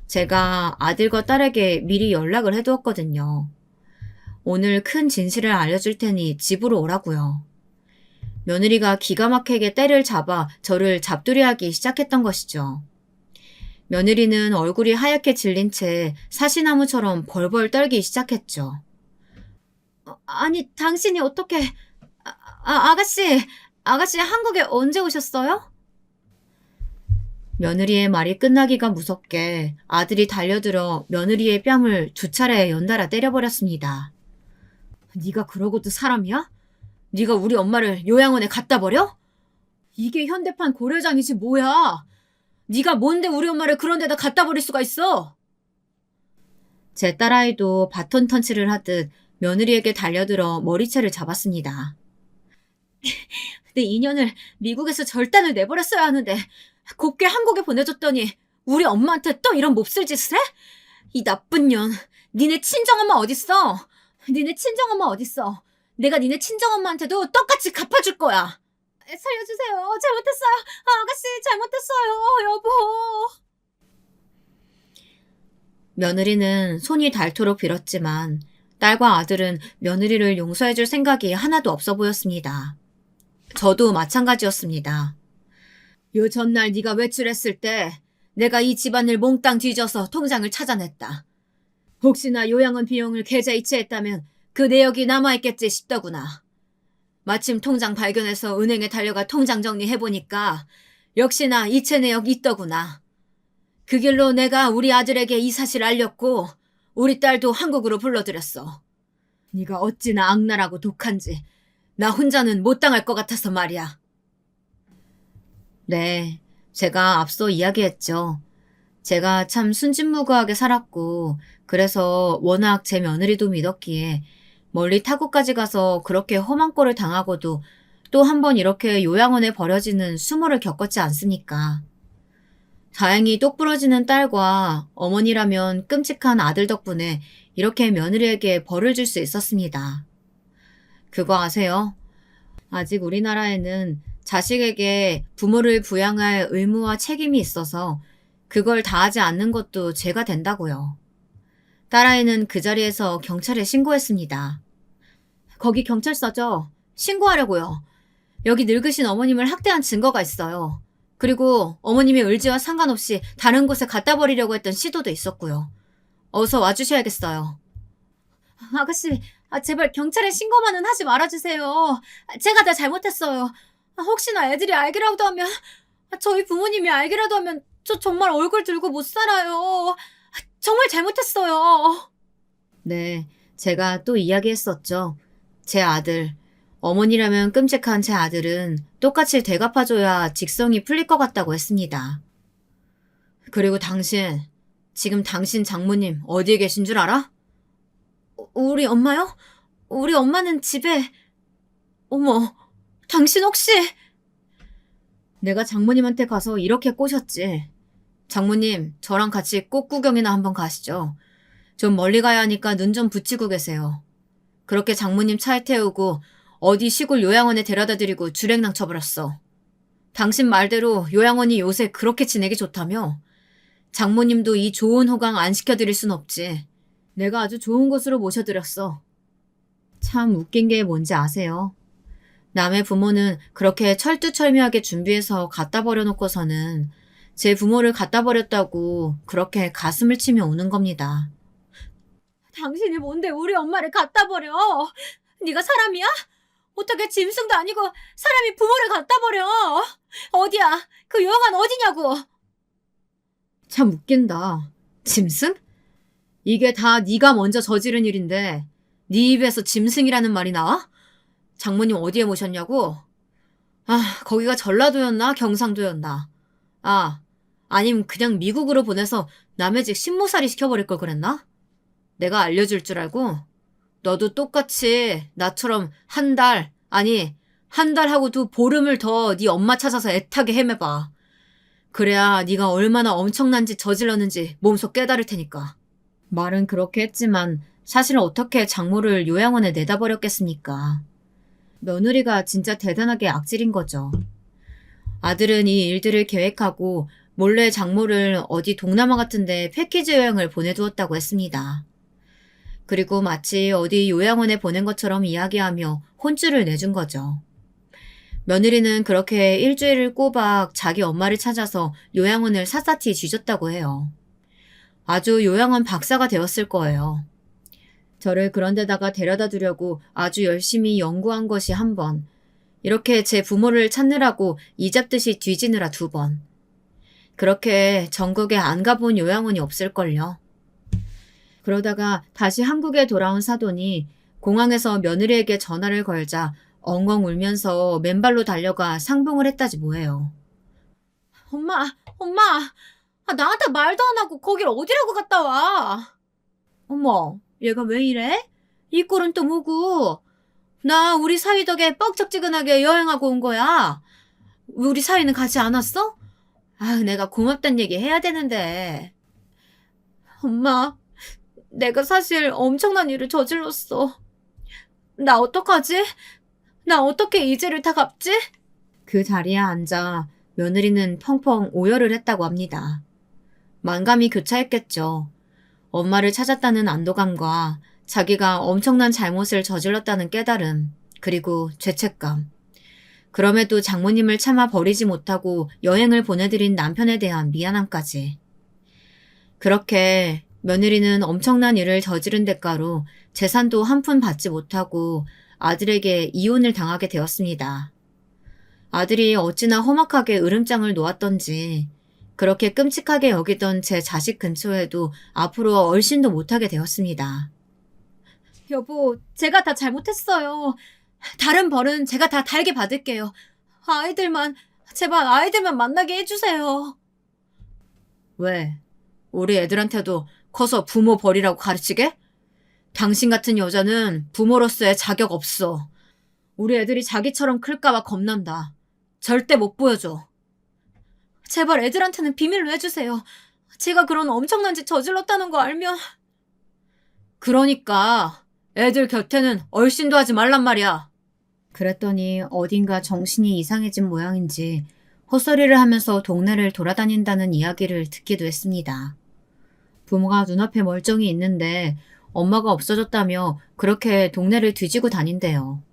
제가 아들과 딸에게 미리 연락을 해두었거든요. 오늘 큰 진실을 알려줄 테니 집으로 오라고요. 며느리가 기가 막히게 때를 잡아 저를 잡두리하기 시작했던 것이죠. 며느리는 얼굴이 하얗게 질린 채 사시나무처럼 벌벌 떨기 시작했죠. 아니, 당신이 어떻게... 아가씨 한국에 언제 오셨어요? 며느리의 말이 끝나기가 무섭게 아들이 달려들어 며느리의 뺨을 2차례 연달아 때려버렸습니다. 네가 그러고도 사람이야? 네가 우리 엄마를 요양원에 갖다 버려? 이게 현대판 고려장이지 뭐야. 네가 뭔데 우리 엄마를 그런 데다 갖다 버릴 수가 있어? 제 딸아이도 바톤 턴치를 하듯 며느리에게 달려들어 머리채를 잡았습니다. 내 인연을 미국에서 절단을 내버렸어야 하는데 곱게 한국에 보내줬더니 우리 엄마한테 또 이런 몹쓸 짓을 해? 이 나쁜 년. 니네 친정엄마 어딨어? 니네 친정엄마 어딨어? 내가 니네 친정엄마한테도 똑같이 갚아줄 거야. 살려주세요. 잘못했어요. 아가씨 잘못했어요. 여보. 며느리는 손이 닳도록 빌었지만 딸과 아들은 며느리를 용서해줄 생각이 하나도 없어 보였습니다. 저도 마찬가지였습니다. 요 전날 네가 외출했을 때 내가 이 집안을 몽땅 뒤져서 통장을 찾아냈다. 혹시나 요양원 비용을 계좌 이체했다면 그 내역이 남아있겠지 싶더구나. 마침 통장 발견해서 은행에 달려가 통장 정리해보니까 역시나 이체 내역 있더구나. 그 길로 내가 우리 아들에게 이 사실 알렸고 우리 딸도 한국으로 불러들였어. 네가 어찌나 악랄하고 독한지 나 혼자는 못 당할 것 같아서 말이야. 네, 제가 앞서 이야기했죠. 제가 참 순진무구하게 살았고 그래서 워낙 제 며느리도 믿었기에 멀리 타국까지 가서 그렇게 험한 꼴을 당하고도 또 한 번 이렇게 요양원에 버려지는 수모를 겪었지 않습니까? 다행히 똑부러지는 딸과 어머니라면 끔찍한 아들 덕분에 이렇게 며느리에게 벌을 줄 수 있었습니다. 그거 아세요? 아직 우리나라에는 자식에게 부모를 부양할 의무와 책임이 있어서 그걸 다하지 않는 것도 죄가 된다고요. 딸아이는 그 자리에서 경찰에 신고했습니다. 거기 경찰서죠? 신고하려고요. 여기 늙으신 어머님을 학대한 증거가 있어요. 그리고 어머님의 의지와 상관없이 다른 곳에 갖다 버리려고 했던 시도도 있었고요. 어서 와주셔야겠어요. 아가씨, 제발 경찰에 신고만은 하지 말아주세요. 제가 다 잘못했어요. 혹시나 애들이 알기라도 하면, 저희 부모님이 알기라도 하면 저 정말 얼굴 들고 못 살아요. 정말 잘못했어요. 네, 제가 또 이야기했었죠. 제 아들, 어머니라면 끔찍한 제 아들은 똑같이 되갚아줘야 직성이 풀릴 것 같다고 했습니다. 그리고 당신, 지금 당신 장모님 어디에 계신 줄 알아? 우리 엄마요? 우리 엄마는 집에... 어머, 당신 혹시... 내가 장모님한테 가서 이렇게 꼬셨지. 장모님, 저랑 같이 꽃 구경이나 한번 가시죠. 좀 멀리 가야 하니까 눈 좀 붙이고 계세요. 그렇게 장모님 차에 태우고 어디 시골 요양원에 데려다 드리고 주랭랑 쳐버렸어. 당신 말대로 요양원이 요새 그렇게 지내기 좋다며? 장모님도 이 좋은 호강 안 시켜드릴 순 없지. 내가 아주 좋은 곳으로 모셔드렸어. 참 웃긴 게 뭔지 아세요? 남의 부모는 그렇게 철두철미하게 준비해서 갖다 버려놓고서는 제 부모를 갖다 버렸다고 그렇게 가슴을 치며 우는 겁니다. 당신이 뭔데 우리 엄마를 갖다 버려? 네가 사람이야? 어떻게 짐승도 아니고 사람이 부모를 갖다 버려? 어디야? 그 요양원 어디냐고? 참 웃긴다. 짐승? 이게 다 네가 먼저 저지른 일인데 네 입에서 짐승이라는 말이 나와? 장모님 어디에 모셨냐고? 거기가 전라도였나 경상도였나? 아님 그냥 미국으로 보내서 남의 집 신모살이 시켜버릴 걸 그랬나? 내가 알려줄 줄 알고? 너도 똑같이 나처럼 한 달 하고 두 보름을 더 네 엄마 찾아서 애타게 헤매봐. 그래야 네가 얼마나 엄청난 짓 저질렀는지 몸소 깨달을 테니까. 말은 그렇게 했지만 사실 어떻게 장모를 요양원에 내다 버렸겠습니까? 며느리가 진짜 대단하게 악질인 거죠. 아들은 이 일들을 계획하고 몰래 장모를 어디 동남아 같은 데 패키지 여행을 보내두었다고 했습니다. 그리고 마치 어디 요양원에 보낸 것처럼 이야기하며 혼쭐을 내준 거죠. 며느리는 그렇게 일주일을 꼬박 자기 엄마를 찾아서 요양원을 샅샅이 뒤졌다고 해요. 아주 요양원 박사가 되었을 거예요. 저를 그런 데다가 데려다 두려고 아주 열심히 연구한 것이 한 번, 이렇게 제 부모를 찾느라고 이잡듯이 뒤지느라 2번. 그렇게 전국에 안 가본 요양원이 없을걸요. 그러다가 다시 한국에 돌아온 사돈이 공항에서 며느리에게 전화를 걸자 엉엉 울면서 맨발로 달려가 상봉을 했다지 뭐예요. 엄마! 나한테 말도 안 하고 거길 어디라고 갔다 와? 어머, 얘가 왜 이래? 이 꼴은 또 뭐고? 나 우리 사위 덕에 뻑적지근하게 여행하고 온 거야. 우리 사위는 같이 안 왔어? 내가 고맙단 얘기 해야 되는데. 엄마, 내가 사실 엄청난 일을 저질렀어. 나 어떡하지? 나 어떻게 이 죄를 다 갚지? 그 자리에 앉아 며느리는 펑펑 오열을 했다고 합니다. 만감이 교차했겠죠. 엄마를 찾았다는 안도감과 자기가 엄청난 잘못을 저질렀다는 깨달음, 그리고 죄책감. 그럼에도 장모님을 참아 버리지 못하고 여행을 보내드린 남편에 대한 미안함까지. 그렇게 며느리는 엄청난 일을 저지른 대가로 재산도 한 푼 받지 못하고 아들에게 이혼을 당하게 되었습니다. 아들이 어찌나 험악하게 으름장을 놓았던지 그렇게 끔찍하게 여기던 제 자식 근처에도 앞으로 얼씬도 못하게 되었습니다. 여보, 제가 다 잘못했어요. 다른 벌은 제가 다 달게 받을게요. 제발 아이들만 만나게 해주세요. 왜? 우리 애들한테도 커서 부모 버리라고 가르치게? 당신 같은 여자는 부모로서의 자격 없어. 우리 애들이 자기처럼 클까봐 겁난다. 절대 못 보여줘. 제발 애들한테는 비밀로 해주세요. 제가 그런 엄청난 짓 저질렀다는 거 알면. 그러니까 애들 곁에는 얼씬도 하지 말란 말이야. 그랬더니 어딘가 정신이 이상해진 모양인지 헛소리를 하면서 동네를 돌아다닌다는 이야기를 듣기도 했습니다. 부모가 눈앞에 멀쩡히 있는데 엄마가 없어졌다며 그렇게 동네를 뒤지고 다닌대요.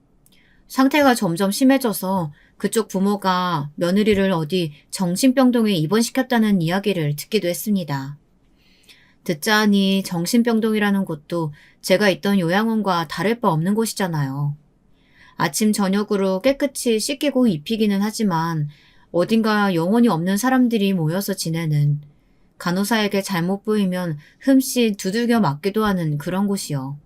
상태가 점점 심해져서 그쪽 부모가 며느리를 어디 정신병동에 입원시켰다는 이야기를 듣기도 했습니다. 듣자 하니 정신병동이라는 곳도 제가 있던 요양원과 다를 바 없는 곳이잖아요. 아침 저녁으로 깨끗이 씻기고 입히기는 하지만 어딘가 영혼이 없는 사람들이 모여서 지내는, 간호사에게 잘못 보이면 흠씨 두들겨 맞기도 하는 그런 곳이요.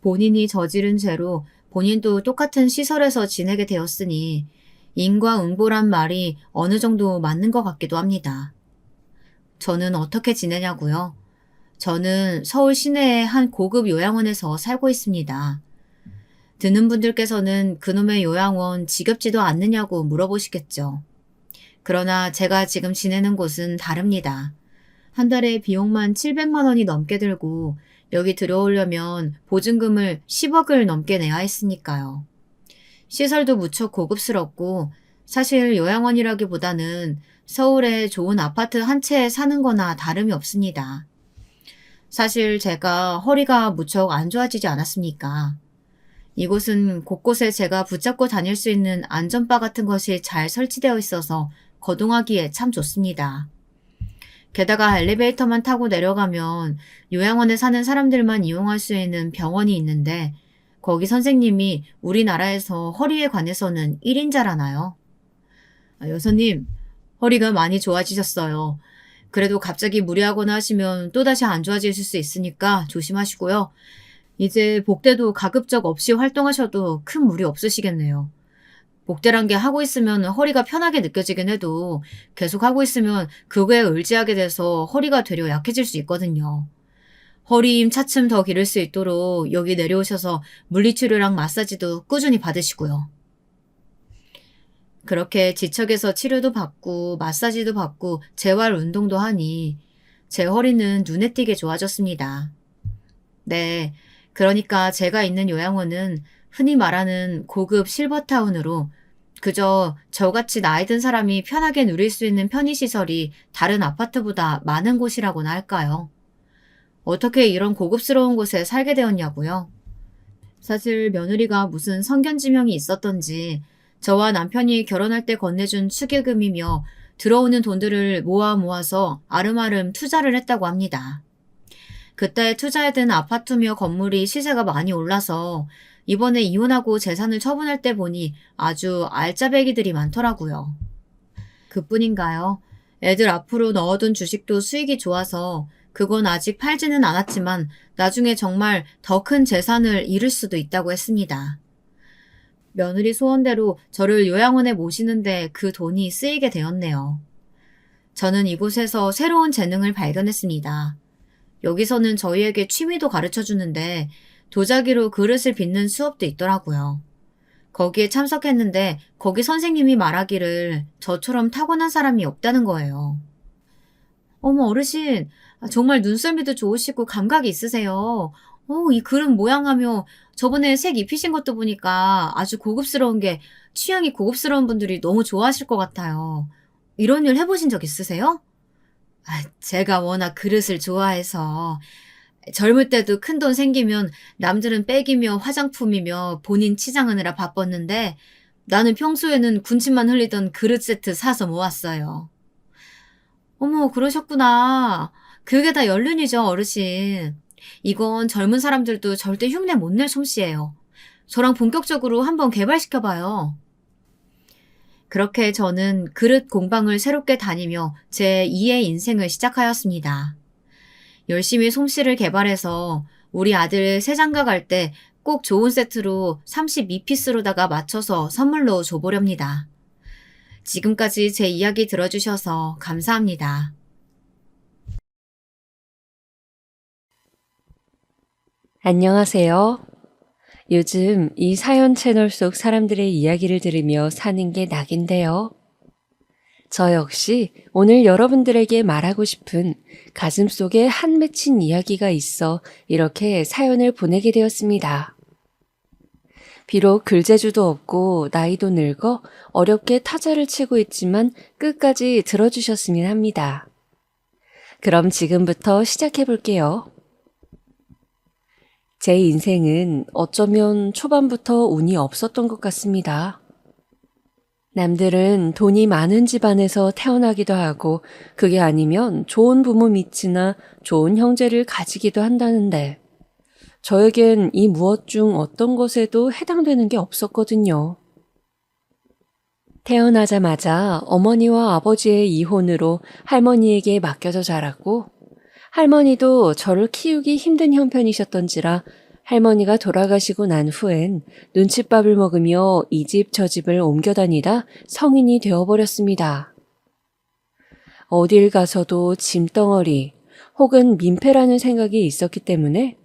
본인이 저지른 죄로 본인도 똑같은 시설에서 지내게 되었으니 인과응보란 말이 어느 정도 맞는 것 같기도 합니다. 저는 어떻게 지내냐고요? 저는 서울 시내의 한 고급 요양원에서 살고 있습니다. 듣는 분들께서는 그놈의 요양원 지겹지도 않느냐고 물어보시겠죠. 그러나 제가 지금 지내는 곳은 다릅니다. 한 달에 비용만 700만 원이 넘게 들고 여기 들어오려면 보증금을 10억을 넘게 내야 했으니까요. 시설도 무척 고급스럽고 사실 요양원이라기보다는 서울에 좋은 아파트 한 채에 사는 거나 다름이 없습니다. 사실 제가 허리가 무척 안 좋아지지 않았습니까? 이곳은 곳곳에 제가 붙잡고 다닐 수 있는 안전바 같은 것이 잘 설치되어 있어서 거동하기에 참 좋습니다. 게다가 엘리베이터만 타고 내려가면 요양원에 사는 사람들만 이용할 수 있는 병원이 있는데 거기 선생님이 우리나라에서 허리에 관해서는 1인자라나요? 여사님, 허리가 많이 좋아지셨어요. 그래도 갑자기 무리하거나 하시면 또다시 안 좋아지실 수 있으니까 조심하시고요. 이제 복대도 가급적 없이 활동하셔도 큰 무리 없으시겠네요. 복대란 게 하고 있으면 허리가 편하게 느껴지긴 해도 계속 하고 있으면 그거에 의지하게 돼서 허리가 되려 약해질 수 있거든요. 허리 힘 차츰 더 기를 수 있도록 여기 내려오셔서 물리치료랑 마사지도 꾸준히 받으시고요. 그렇게 지척에서 치료도 받고 마사지도 받고 재활 운동도 하니 제 허리는 눈에 띄게 좋아졌습니다. 네, 그러니까 제가 있는 요양원은 흔히 말하는 고급 실버타운으로 그저 저같이 나이 든 사람이 편하게 누릴 수 있는 편의시설이 다른 아파트보다 많은 곳이라고나 할까요? 어떻게 이런 고급스러운 곳에 살게 되었냐고요? 사실 며느리가 무슨 성견지명이 있었던지 저와 남편이 결혼할 때 건네준 축의금이며 들어오는 돈들을 모아서 아름아름 투자를 했다고 합니다. 그때 투자해둔 아파트며 건물이 시세가 많이 올라서 이번에 이혼하고 재산을 처분할 때 보니 아주 알짜배기들이 많더라고요. 그뿐인가요? 애들 앞으로 넣어둔 주식도 수익이 좋아서 그건 아직 팔지는 않았지만 나중에 정말 더 큰 재산을 잃을 수도 있다고 했습니다. 며느리 소원대로 저를 요양원에 모시는데 그 돈이 쓰이게 되었네요. 저는 이곳에서 새로운 재능을 발견했습니다. 여기서는 저희에게 취미도 가르쳐 주는데 도자기로 그릇을 빚는 수업도 있더라고요. 거기에 참석했는데 거기 선생님이 말하기를 저처럼 타고난 사람이 없다는 거예요. 어머 어르신, 정말 눈썰미도 좋으시고 감각이 있으세요. 이 그릇 모양하며 저번에 색 입히신 것도 보니까 아주 고급스러운 게 취향이 고급스러운 분들이 너무 좋아하실 것 같아요. 이런 일 해보신 적 있으세요? 제가 워낙 그릇을 좋아해서 젊을 때도 큰돈 생기면 남들은 백이며 화장품이며 본인 치장하느라 바빴는데 나는 평소에는 군침만 흘리던 그릇 세트 사서 모았어요. 어머, 그러셨구나. 그게 다 연륜이죠, 어르신. 이건 젊은 사람들도 절대 흉내 못 낼 솜씨예요. 저랑 본격적으로 한번 개발시켜봐요. 그렇게 저는 그릇 공방을 새롭게 다니며 제 2의 인생을 시작하였습니다. 열심히 솜씨를 개발해서 우리 아들 새장가 갈 때 꼭 좋은 세트로 32피스로다가 맞춰서 선물로 줘보렵니다. 지금까지 제 이야기 들어주셔서 감사합니다. 안녕하세요. 요즘 이 사연 채널 속 사람들의 이야기를 들으며 사는 게 낙인데요. 저 역시 오늘 여러분들에게 말하고 싶은 가슴속에 한 맺힌 이야기가 있어 이렇게 사연을 보내게 되었습니다. 비록 글재주도 없고 나이도 늙어 어렵게 타자를 치고 있지만 끝까지 들어주셨으면 합니다. 그럼 지금부터 시작해 볼게요. 제 인생은 어쩌면 초반부터 운이 없었던 것 같습니다. 남들은 돈이 많은 집안에서 태어나기도 하고 그게 아니면 좋은 부모 밑이나 좋은 형제를 가지기도 한다는데 저에겐 이 무엇 중 어떤 것에도 해당되는 게 없었거든요. 태어나자마자 어머니와 아버지의 이혼으로 할머니에게 맡겨져 자랐고 할머니도 저를 키우기 힘든 형편이셨던지라 할머니가 돌아가시고 난 후엔 눈칫밥을 먹으며 이 집 저 집을 옮겨 다니다 성인이 되어버렸습니다. 어딜 가서도 짐덩어리 혹은 민폐라는 생각이 있었기 때문에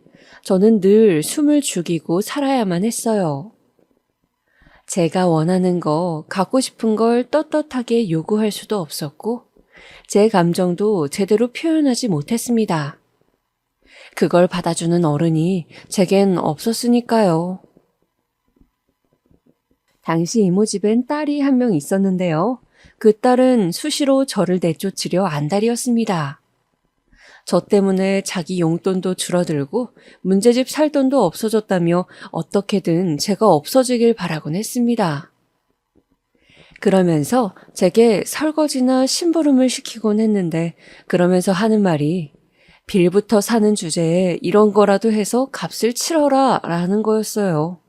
저는 늘 숨을 죽이고 살아야만 했어요. 제가 원하는 거, 갖고 싶은 걸 떳떳하게 요구할 수도 없었고 제 감정도 제대로 표현하지 못했습니다. 그걸 받아주는 어른이 제겐 없었으니까요. 당시 이모 집엔 딸이 한 명 있었는데요. 그 딸은 수시로 저를 내쫓으려 안달이었습니다. 저 때문에 자기 용돈도 줄어들고 문제집 살 돈도 없어졌다며 어떻게든 제가 없어지길 바라곤 했습니다. 그러면서 제게 설거지나 심부름을 시키곤 했는데 그러면서 하는 말이 빌부터 사는 주제에 이런 거라도 해서 값을 치러라 라는 거였어요.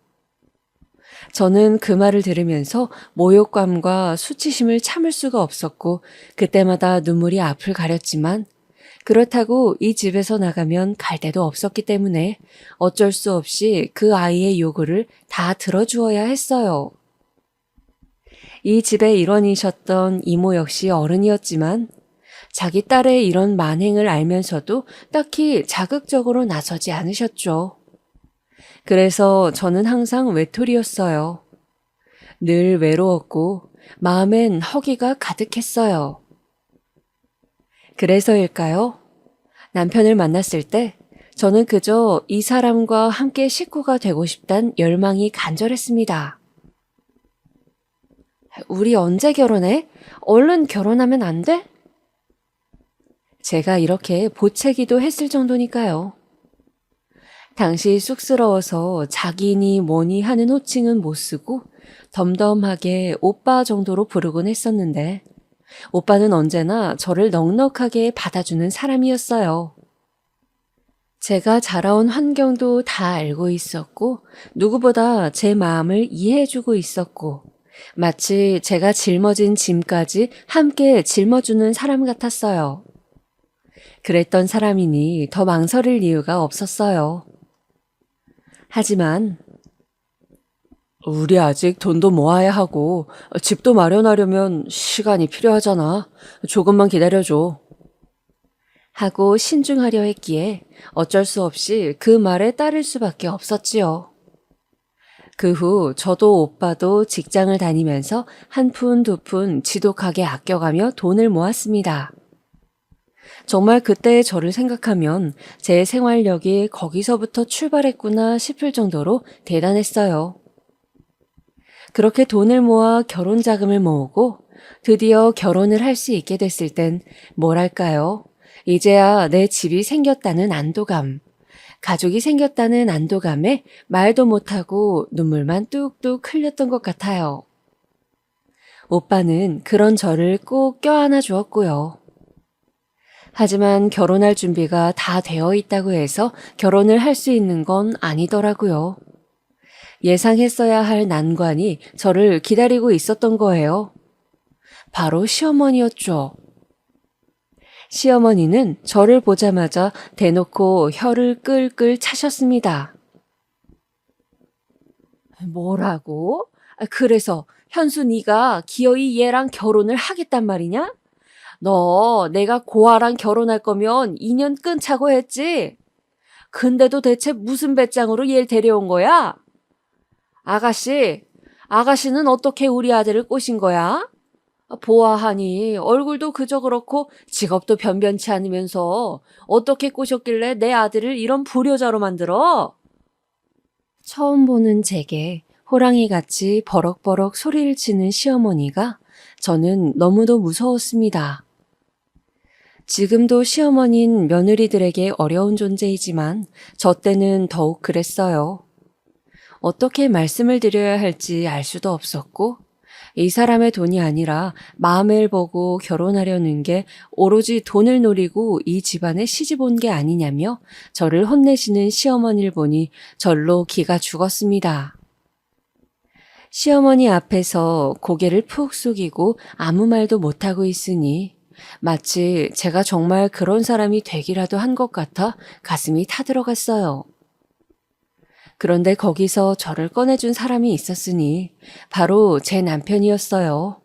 저는 그 말을 들으면서 모욕감과 수치심을 참을 수가 없었고 그때마다 눈물이 앞을 가렸지만 그렇다고 이 집에서 나가면 갈 데도 없었기 때문에 어쩔 수 없이 그 아이의 요구를 다 들어주어야 했어요. 이 집의 일원이셨던 이모 역시 어른이었지만 자기 딸의 이런 만행을 알면서도 딱히 자극적으로 나서지 않으셨죠. 그래서 저는 항상 외톨이였어요. 늘 외로웠고 마음엔 허기가 가득했어요. 그래서일까요? 남편을 만났을 때 저는 그저 이 사람과 함께 식구가 되고 싶단 열망이 간절했습니다. 우리 언제 결혼해? 얼른 결혼하면 안 돼? 제가 이렇게 보채기도 했을 정도니까요. 당시 쑥스러워서 자기니 뭐니 하는 호칭은 못 쓰고 덤덤하게 오빠 정도로 부르곤 했었는데 오빠는 언제나 저를 넉넉하게 받아주는 사람이었어요. 제가 자라온 환경도 다 알고 있었고 누구보다 제 마음을 이해해주고 있었고 마치 제가 짊어진 짐까지 함께 짊어주는 사람 같았어요. 그랬던 사람이니 더 망설일 이유가 없었어요. 하지만 우리 아직 돈도 모아야 하고 집도 마련하려면 시간이 필요하잖아. 조금만 기다려줘. 하고 신중하려 했기에 어쩔 수 없이 그 말에 따를 수밖에 없었지요. 그 후 저도 오빠도 직장을 다니면서 한 푼 두 푼 지독하게 아껴가며 돈을 모았습니다. 정말 그때의 저를 생각하면 제 생활력이 거기서부터 출발했구나 싶을 정도로 대단했어요. 그렇게 돈을 모아 결혼 자금을 모으고 드디어 결혼을 할 수 있게 됐을 땐 뭐랄까요? 이제야 내 집이 생겼다는 안도감, 가족이 생겼다는 안도감에 말도 못하고 눈물만 뚝뚝 흘렸던 것 같아요. 오빠는 그런 저를 꼭 껴안아 주었고요. 하지만 결혼할 준비가 다 되어 있다고 해서 결혼을 할 수 있는 건 아니더라고요. 예상했어야 할 난관이 저를 기다리고 있었던 거예요. 바로 시어머니였죠. 시어머니는 저를 보자마자 대놓고 혀를 끌끌 차셨습니다. 뭐라고? 그래서 현수 네가 기어이 얘랑 결혼을 하겠단 말이냐? 너 내가 고아랑 결혼할 거면 2년 끈차고 했지? 근데도 대체 무슨 배짱으로 얘를 데려온 거야? 아가씨는 어떻게 우리 아들을 꼬신 거야? 보아하니 얼굴도 그저 그렇고 직업도 변변치 않으면서 어떻게 꼬셨길래 내 아들을 이런 불효자로 만들어? 처음 보는 제게 호랑이같이 버럭버럭 소리를 치는 시어머니가 저는 너무도 무서웠습니다. 지금도 시어머니는 며느리들에게 어려운 존재이지만 저 때는 더욱 그랬어요. 어떻게 말씀을 드려야 할지 알 수도 없었고 이 사람의 돈이 아니라 마음을 보고 결혼하려는 게 오로지 돈을 노리고 이 집안에 시집 온 게 아니냐며 저를 혼내시는 시어머니를 보니 절로 기가 죽었습니다. 시어머니 앞에서 고개를 푹 숙이고 아무 말도 못하고 있으니 마치 제가 정말 그런 사람이 되기라도 한 것 같아 가슴이 타들어갔어요. 그런데 거기서 저를 꺼내준 사람이 있었으니 바로 제 남편이었어요.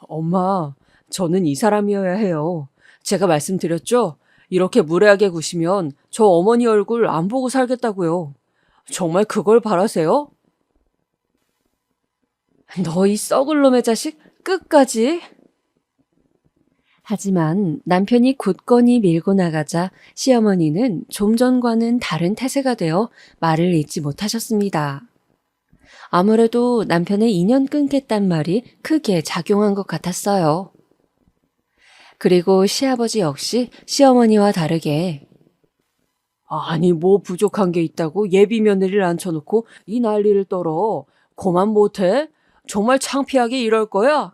엄마, 저는 이 사람이어야 해요. 제가 말씀드렸죠? 이렇게 무례하게 구시면 저 어머니 얼굴 안 보고 살겠다고요. 정말 그걸 바라세요? 너 이 썩을 놈의 자식 끝까지? 하지만 남편이 굳건히 밀고 나가자 시어머니는 좀 전과는 다른 태세가 되어 말을 잇지 못하셨습니다. 아무래도 남편의 인연 끊겠단 말이 크게 작용한 것 같았어요. 그리고 시아버지 역시 시어머니와 다르게 아니 뭐 부족한 게 있다고 예비 며느리를 앉혀놓고 이 난리를 떨어. 고만 못해? 정말 창피하게 이럴 거야?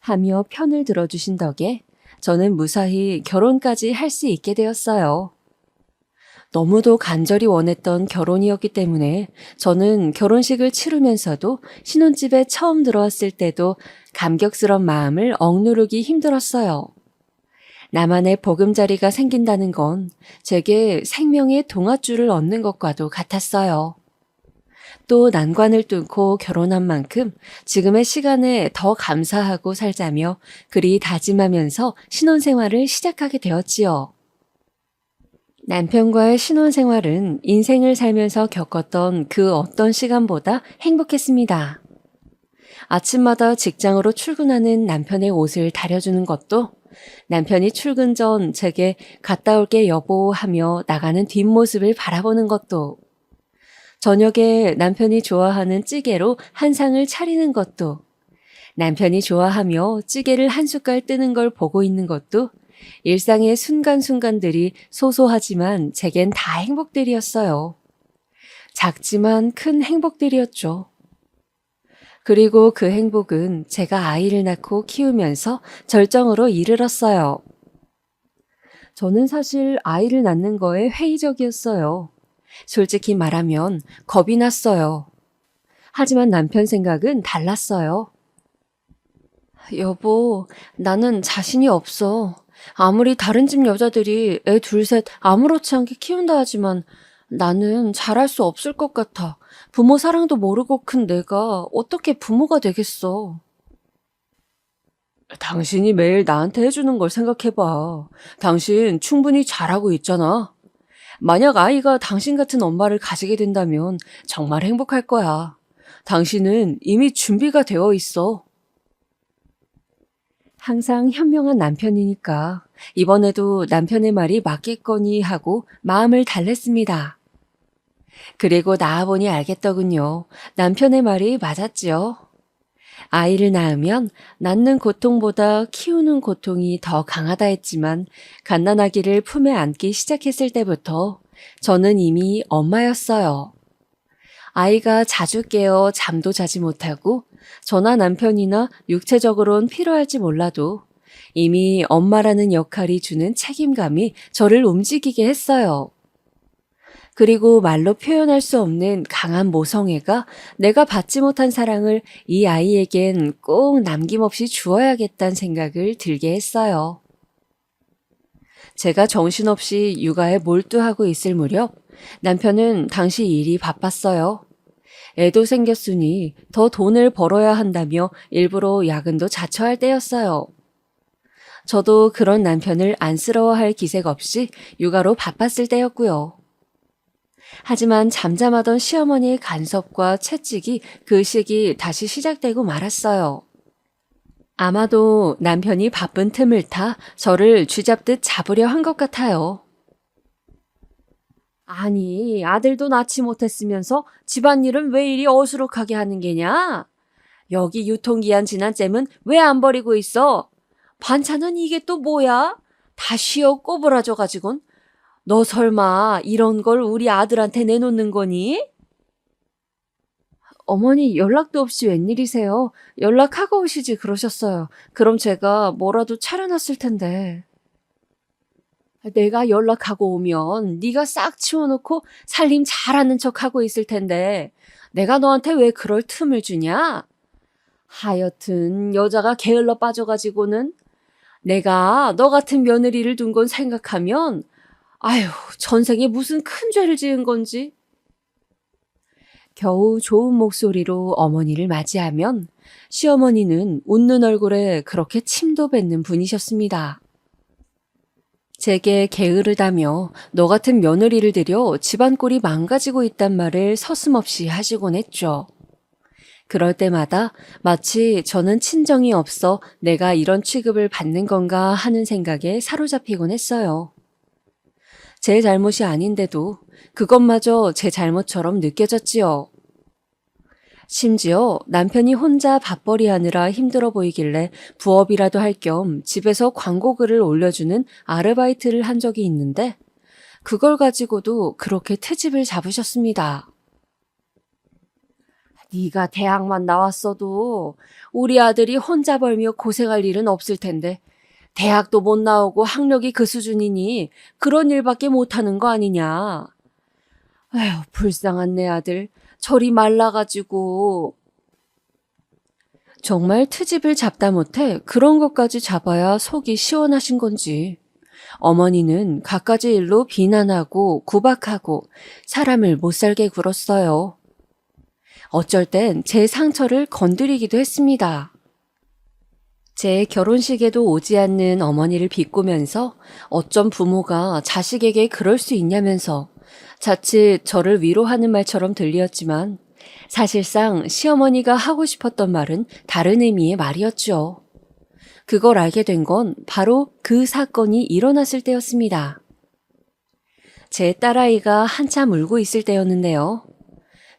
하며 편을 들어주신 덕에 저는 무사히 결혼까지 할 수 있게 되었어요. 너무도 간절히 원했던 결혼이었기 때문에 저는 결혼식을 치르면서도 신혼집에 처음 들어왔을 때도 감격스러운 마음을 억누르기 힘들었어요. 나만의 보금자리가 생긴다는 건 제게 생명의 동아줄을 얻는 것과도 같았어요. 또 난관을 뚫고 결혼한 만큼 지금의 시간에 더 감사하고 살자며 그리 다짐하면서 신혼생활을 시작하게 되었지요. 남편과의 신혼생활은 인생을 살면서 겪었던 그 어떤 시간보다 행복했습니다. 아침마다 직장으로 출근하는 남편의 옷을 다려주는 것도, 남편이 출근 전 제게 갔다 올게 여보 하며 나가는 뒷모습을 바라보는 것도, 저녁에 남편이 좋아하는 찌개로 한 상을 차리는 것도, 남편이 좋아하며 찌개를 한 숟갈 뜨는 걸 보고 있는 것도 일상의 순간순간들이 소소하지만 제겐 다 행복들이었어요. 작지만 큰 행복들이었죠. 그리고 그 행복은 제가 아이를 낳고 키우면서 절정으로 이르렀어요. 저는 사실 아이를 낳는 거에 회의적이었어요. 솔직히 말하면 겁이 났어요. 하지만 남편 생각은 달랐어요. 여보, 나는 자신이 없어. 아무리 다른 집 여자들이 애 둘, 셋 아무렇지 않게 키운다 하지만 나는 잘할 수 없을 것 같아. 부모 사랑도 모르고 큰 내가 어떻게 부모가 되겠어. 당신이 매일 나한테 해주는 걸 생각해봐. 당신 충분히 잘하고 있잖아. 만약 아이가 당신 같은 엄마를 가지게 된다면 정말 행복할 거야. 당신은 이미 준비가 되어 있어. 항상 현명한 남편이니까 이번에도 남편의 말이 맞겠거니 하고 마음을 달랬습니다. 그리고 나아보니 알겠더군요. 남편의 말이 맞았지요. 아이를 낳으면 낳는 고통보다 키우는 고통이 더 강하다 했지만 갓난아기를 품에 안기 시작했을 때부터 저는 이미 엄마였어요. 아이가 자주 깨어 잠도 자지 못하고 저나 남편이나 육체적으로는 필요할지 몰라도 이미 엄마라는 역할이 주는 책임감이 저를 움직이게 했어요. 그리고 말로 표현할 수 없는 강한 모성애가 내가 받지 못한 사랑을 이 아이에겐 꼭 남김없이 주어야겠다는 생각을 들게 했어요. 제가 정신없이 육아에 몰두하고 있을 무렵 남편은 당시 일이 바빴어요. 애도 생겼으니 더 돈을 벌어야 한다며 일부러 야근도 자처할 때였어요. 저도 그런 남편을 안쓰러워할 기색 없이 육아로 바빴을 때였고요. 하지만 잠잠하던 시어머니의 간섭과 채찍이 그 시기 다시 시작되고 말았어요. 아마도 남편이 바쁜 틈을 타 저를 쥐잡듯 잡으려 한 것 같아요. 아니, 아들도 낳지 못했으면서 집안일은 왜 이리 어수룩하게 하는 게냐? 여기 유통기한 지난 잼은 왜 안 버리고 있어? 반찬은 이게 또 뭐야? 다 쉬어 꼬부라져가지곤. 너 설마 이런 걸 우리 아들한테 내놓는 거니? 어머니 연락도 없이 웬일이세요? 연락하고 오시지 그러셨어요. 그럼 제가 뭐라도 차려놨을 텐데. 내가 연락하고 오면 네가 싹 치워놓고 살림 잘하는 척하고 있을 텐데 내가 너한테 왜 그럴 틈을 주냐? 하여튼 여자가 게을러 빠져가지고는 내가 너 같은 며느리를 둔 건 생각하면 아휴 전생에 무슨 큰 죄를 지은 건지. 겨우 좋은 목소리로 어머니를 맞이하면 시어머니는 웃는 얼굴에 그렇게 침도 뱉는 분이셨습니다. 제게 게으르다며 너 같은 며느리를 들여 집안 꼴이 망가지고 있단 말을 서슴없이 하시곤 했죠. 그럴 때마다 마치 저는 친정이 없어 내가 이런 취급을 받는 건가 하는 생각에 사로잡히곤 했어요. 제 잘못이 아닌데도 그것마저 제 잘못처럼 느껴졌지요. 심지어 남편이 혼자 밥벌이 하느라 힘들어 보이길래 부업이라도 할 겸 집에서 광고 글을 올려주는 아르바이트를 한 적이 있는데 그걸 가지고도 그렇게 트집을 잡으셨습니다. 네가 대학만 나왔어도 우리 아들이 혼자 벌며 고생할 일은 없을 텐데 대학도 못 나오고 학력이 그 수준이니 그런 일밖에 못하는 거 아니냐. 아휴 불쌍한 내 아들 저리 말라가지고. 정말 트집을 잡다 못해 그런 것까지 잡아야 속이 시원하신 건지 어머니는 갖가지 일로 비난하고 구박하고 사람을 못살게 굴었어요. 어쩔 땐 제 상처를 건드리기도 했습니다. 제 결혼식에도 오지 않는 어머니를 비꼬면서 어쩜 부모가 자식에게 그럴 수 있냐면서 자칫 저를 위로하는 말처럼 들렸지만 사실상 시어머니가 하고 싶었던 말은 다른 의미의 말이었죠. 그걸 알게 된 건 바로 그 사건이 일어났을 때였습니다. 제 딸아이가 한참 울고 있을 때였는데요.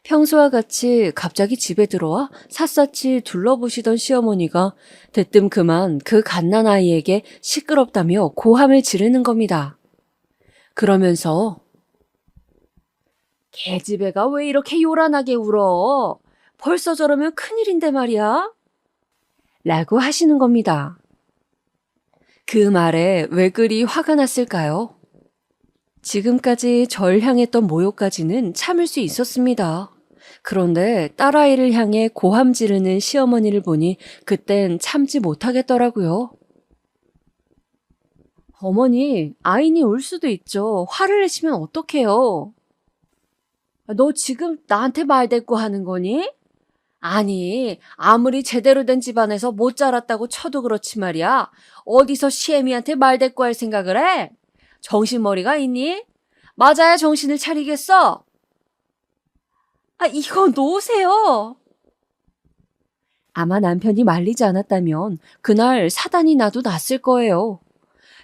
평소와 같이 갑자기 집에 들어와 샅샅이 둘러보시던 시어머니가 대뜸 그만 그 갓난아이에게 시끄럽다며 고함을 지르는 겁니다. 그러면서 개집애가 왜 이렇게 요란하게 울어? 벌써 저러면 큰일인데 말이야? 라고 하시는 겁니다. 그 말에 왜 그리 화가 났을까요? 지금까지 절 향했던 모욕까지는 참을 수 있었습니다. 그런데 딸아이를 향해 고함 지르는 시어머니를 보니 그땐 참지 못하겠더라고요. 어머니, 아인이 울 수도 있죠. 화를 내시면 어떡해요? 너 지금 나한테 말대꾸 하는 거니? 아니, 아무리 제대로 된 집안에서 못 자랐다고 쳐도 그렇지 말이야. 어디서 시애미한테 말대꾸할 생각을 해? 정신머리가 있니? 맞아야 정신을 차리겠어? 이거 놓으세요. 아마 남편이 말리지 않았다면 그날 사단이 나도 났을 거예요.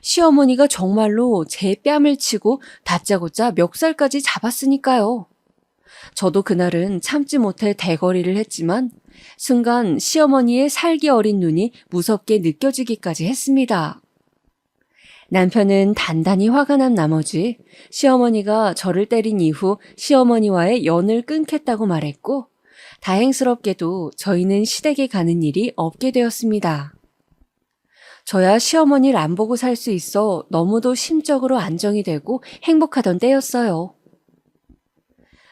시어머니가 정말로 제 뺨을 치고 다짜고짜 멱살까지 잡았으니까요. 저도 그날은 참지 못해 대거리를 했지만 순간 시어머니의 살기 어린 눈이 무섭게 느껴지기까지 했습니다. 남편은 단단히 화가 난 나머지 시어머니가 저를 때린 이후 시어머니와의 연을 끊겠다고 말했고 다행스럽게도 저희는 시댁에 가는 일이 없게 되었습니다. 저야 시어머니를 안 보고 살 수 있어 너무도 심적으로 안정이 되고 행복하던 때였어요.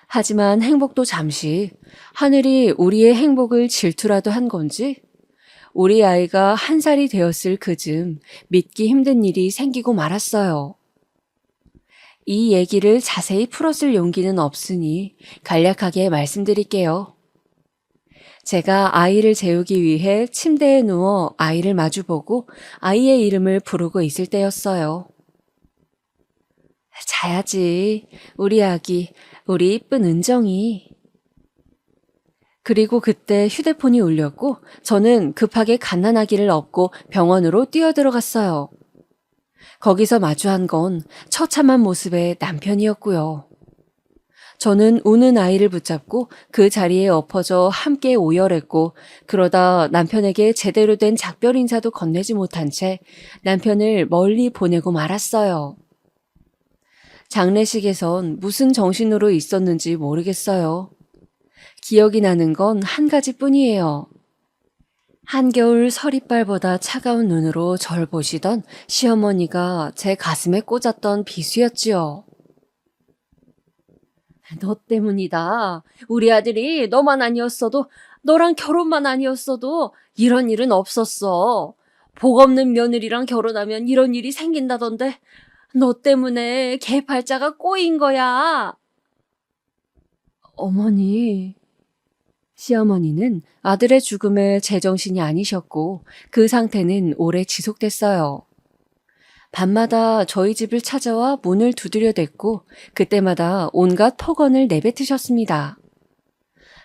하지만 행복도 잠시, 하늘이 우리의 행복을 질투라도 한 건지 우리 아이가 1살이 되었을 그즈음 믿기 힘든 일이 생기고 말았어요. 이 얘기를 자세히 풀었을 용기는 없으니 간략하게 말씀드릴게요. 제가 아이를 재우기 위해 침대에 누워 아이를 마주보고 아이의 이름을 부르고 있을 때였어요. 자야지, 우리 아기, 우리 이쁜 은정이. 그리고 그때 휴대폰이 울렸고 저는 급하게 갓난아기를 업고 병원으로 뛰어들어갔어요. 거기서 마주한 건 처참한 모습의 남편이었고요. 저는 우는 아이를 붙잡고 그 자리에 엎어져 함께 오열했고 그러다 남편에게 제대로 된 작별 인사도 건네지 못한 채 남편을 멀리 보내고 말았어요. 장례식에선 무슨 정신으로 있었는지 모르겠어요. 기억이 나는 건 한 가지뿐이에요. 한겨울 서리빨보다 차가운 눈으로 절 보시던 시어머니가 제 가슴에 꽂았던 비수였지요. 너 때문이다. 우리 아들이 너만 아니었어도, 너랑 결혼만 아니었어도 이런 일은 없었어. 복 없는 며느리랑 결혼하면 이런 일이 생긴다던데 너 때문에 개 발자가 꼬인 거야. 어머니. 시어머니는 아들의 죽음에 제정신이 아니셨고 그 상태는 오래 지속됐어요. 밤마다 저희 집을 찾아와 문을 두드려댔고 그때마다 온갖 폭언을 내뱉으셨습니다.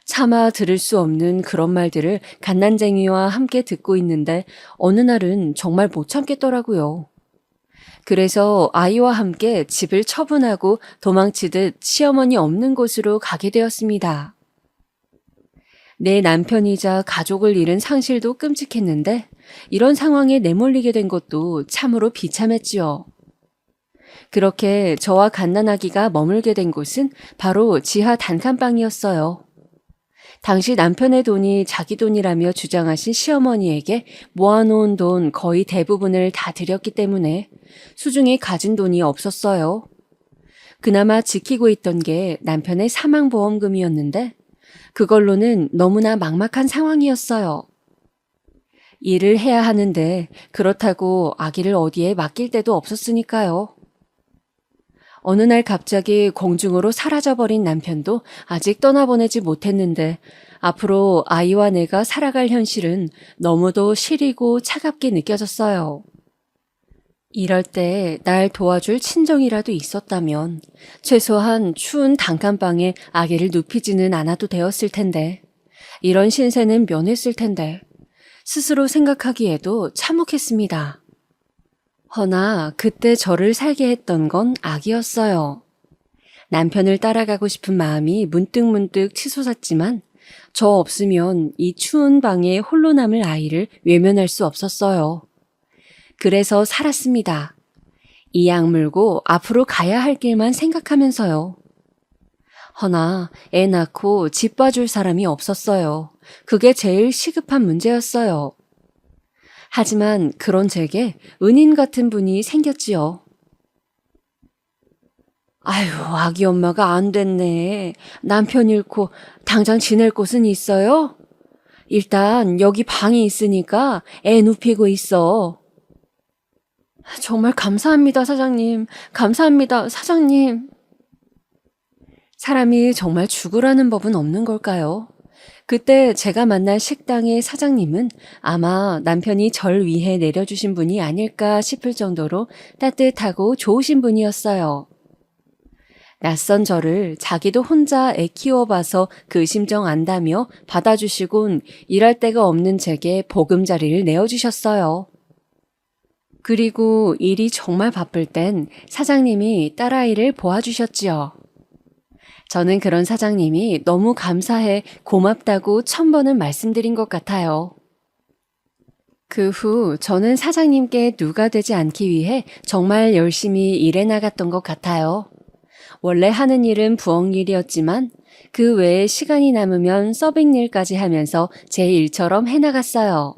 차마 들을 수 없는 그런 말들을 갓난쟁이와 함께 듣고 있는데 어느 날은 정말 못 참겠더라고요. 그래서 아이와 함께 집을 처분하고 도망치듯 시어머니 없는 곳으로 가게 되었습니다. 내 남편이자 가족을 잃은 상실도 끔찍했는데 이런 상황에 내몰리게 된 것도 참으로 비참했지요. 그렇게 저와 갓난아기가 머물게 된 곳은 바로 지하 단칸방이었어요. 당시 남편의 돈이 자기 돈이라며 주장하신 시어머니에게 모아놓은 돈 거의 대부분을 다 드렸기 때문에 수중에 가진 돈이 없었어요. 그나마 지키고 있던 게 남편의 사망보험금이었는데 그걸로는 너무나 막막한 상황이었어요. 일을 해야 하는데 그렇다고 아기를 어디에 맡길 데도 없었으니까요. 어느 날 갑자기 공중으로 사라져버린 남편도 아직 떠나보내지 못했는데 앞으로 아이와 내가 살아갈 현실은 너무도 시리고 차갑게 느껴졌어요. 이럴 때 날 도와줄 친정이라도 있었다면 최소한 추운 단칸방에 아기를 눕히지는 않아도 되었을 텐데 이런 신세는 면했을 텐데 스스로 생각하기에도 참혹했습니다. 허나 그때 저를 살게 했던 건 아기였어요. 남편을 따라가고 싶은 마음이 문득문득 치솟았지만 저 없으면 이 추운 방에 홀로 남을 아이를 외면할 수 없었어요. 그래서 살았습니다. 이 악물고 앞으로 가야 할 길만 생각하면서요. 허나 애 낳고 집 봐줄 사람이 없었어요. 그게 제일 시급한 문제였어요. 하지만 그런 제게 은인 같은 분이 생겼지요. 아유, 아기 엄마가 안 됐네. 남편 잃고 당장 지낼 곳은 있어요? 일단 여기 방이 있으니까 애 눕히고 있어. 정말 감사합니다, 사장님. 감사합니다, 사장님. 사람이 정말 죽으라는 법은 없는 걸까요? 그때 제가 만난 식당의 사장님은 아마 남편이 절 위해 내려주신 분이 아닐까 싶을 정도로 따뜻하고 좋으신 분이었어요. 낯선 저를 자기도 혼자 애 키워봐서 그 심정 안다며 받아주시곤 일할 데가 없는 제게 보금자리를 내어주셨어요. 그리고 일이 정말 바쁠 땐 사장님이 딸아이를 보아주셨지요. 저는 그런 사장님이 너무 감사해 고맙다고 1000번은 말씀드린 것 같아요. 그 후 저는 사장님께 누가 되지 않기 위해 정말 열심히 일해 나갔던 것 같아요. 원래 하는 일은 부엌 일이었지만 그 외에 시간이 남으면 서빙 일까지 하면서 제 일처럼 해나갔어요.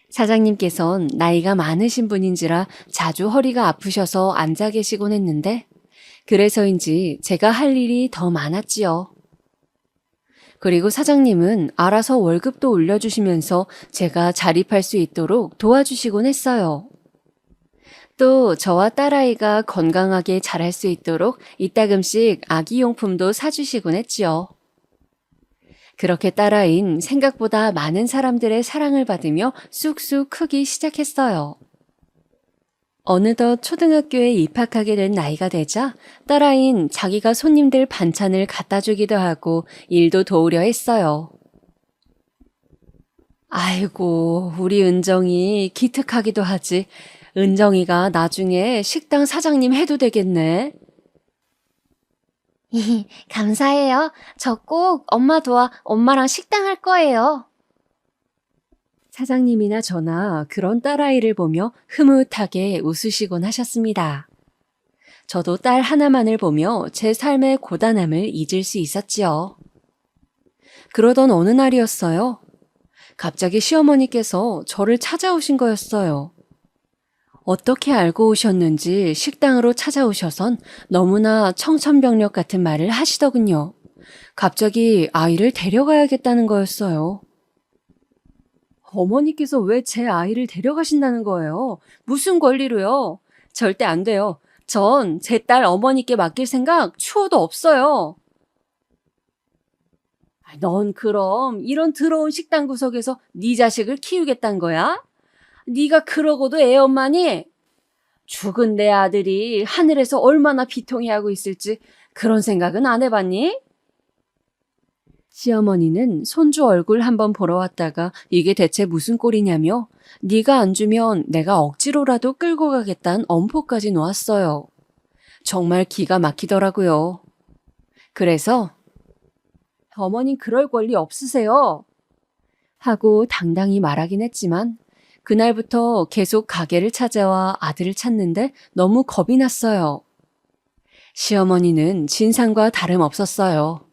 사장님께선 나이가 많으신 분인지라 자주 허리가 아프셔서 앉아 계시곤 했는데 그래서인지 제가 할 일이 더 많았지요. 그리고 사장님은 알아서 월급도 올려주시면서 제가 자립할 수 있도록 도와주시곤 했어요. 또 저와 딸아이가 건강하게 자랄 수 있도록 이따금씩 아기용품도 사주시곤 했지요. 그렇게 딸아이는 생각보다 많은 사람들의 사랑을 받으며 쑥쑥 크기 시작했어요. 어느덧 초등학교에 입학하게 된 나이가 되자 딸아이는 자기가 손님들 반찬을 갖다 주기도 하고 일도 도우려 했어요. 아이고, 우리 은정이 기특하기도 하지. 은정이가 나중에 식당 사장님 해도 되겠네. 감사해요. 저 꼭 엄마 도와 엄마랑 식당 할 거예요. 사장님이나 저나 그런 딸아이를 보며 흐뭇하게 웃으시곤 하셨습니다. 저도 딸 하나만을 보며 제 삶의 고단함을 잊을 수 있었지요. 그러던 어느 날이었어요. 갑자기 시어머니께서 저를 찾아오신 거였어요. 어떻게 알고 오셨는지 식당으로 찾아오셔선 너무나 청천벽력 같은 말을 하시더군요. 갑자기 아이를 데려가야겠다는 거였어요. 어머니께서 왜 제 아이를 데려가신다는 거예요? 무슨 권리로요? 절대 안 돼요. 전 제 딸 어머니께 맡길 생각 추호도 없어요. 넌 그럼 이런 더러운 식당 구석에서 네 자식을 키우겠단 거야? 네가 그러고도 애 엄마니? 죽은 내 아들이 하늘에서 얼마나 비통해하고 있을지 그런 생각은 안 해봤니? 시어머니는 손주 얼굴 한번 보러 왔다가 이게 대체 무슨 꼴이냐며 네가 안 주면 내가 억지로라도 끌고 가겠다는 엄포까지 놓았어요. 정말 기가 막히더라고요. 그래서 어머님 그럴 권리 없으세요. 하고 당당히 말하긴 했지만 그날부터 계속 가게를 찾아와 아들을 찾는데 너무 겁이 났어요. 시어머니는 진상과 다름없었어요.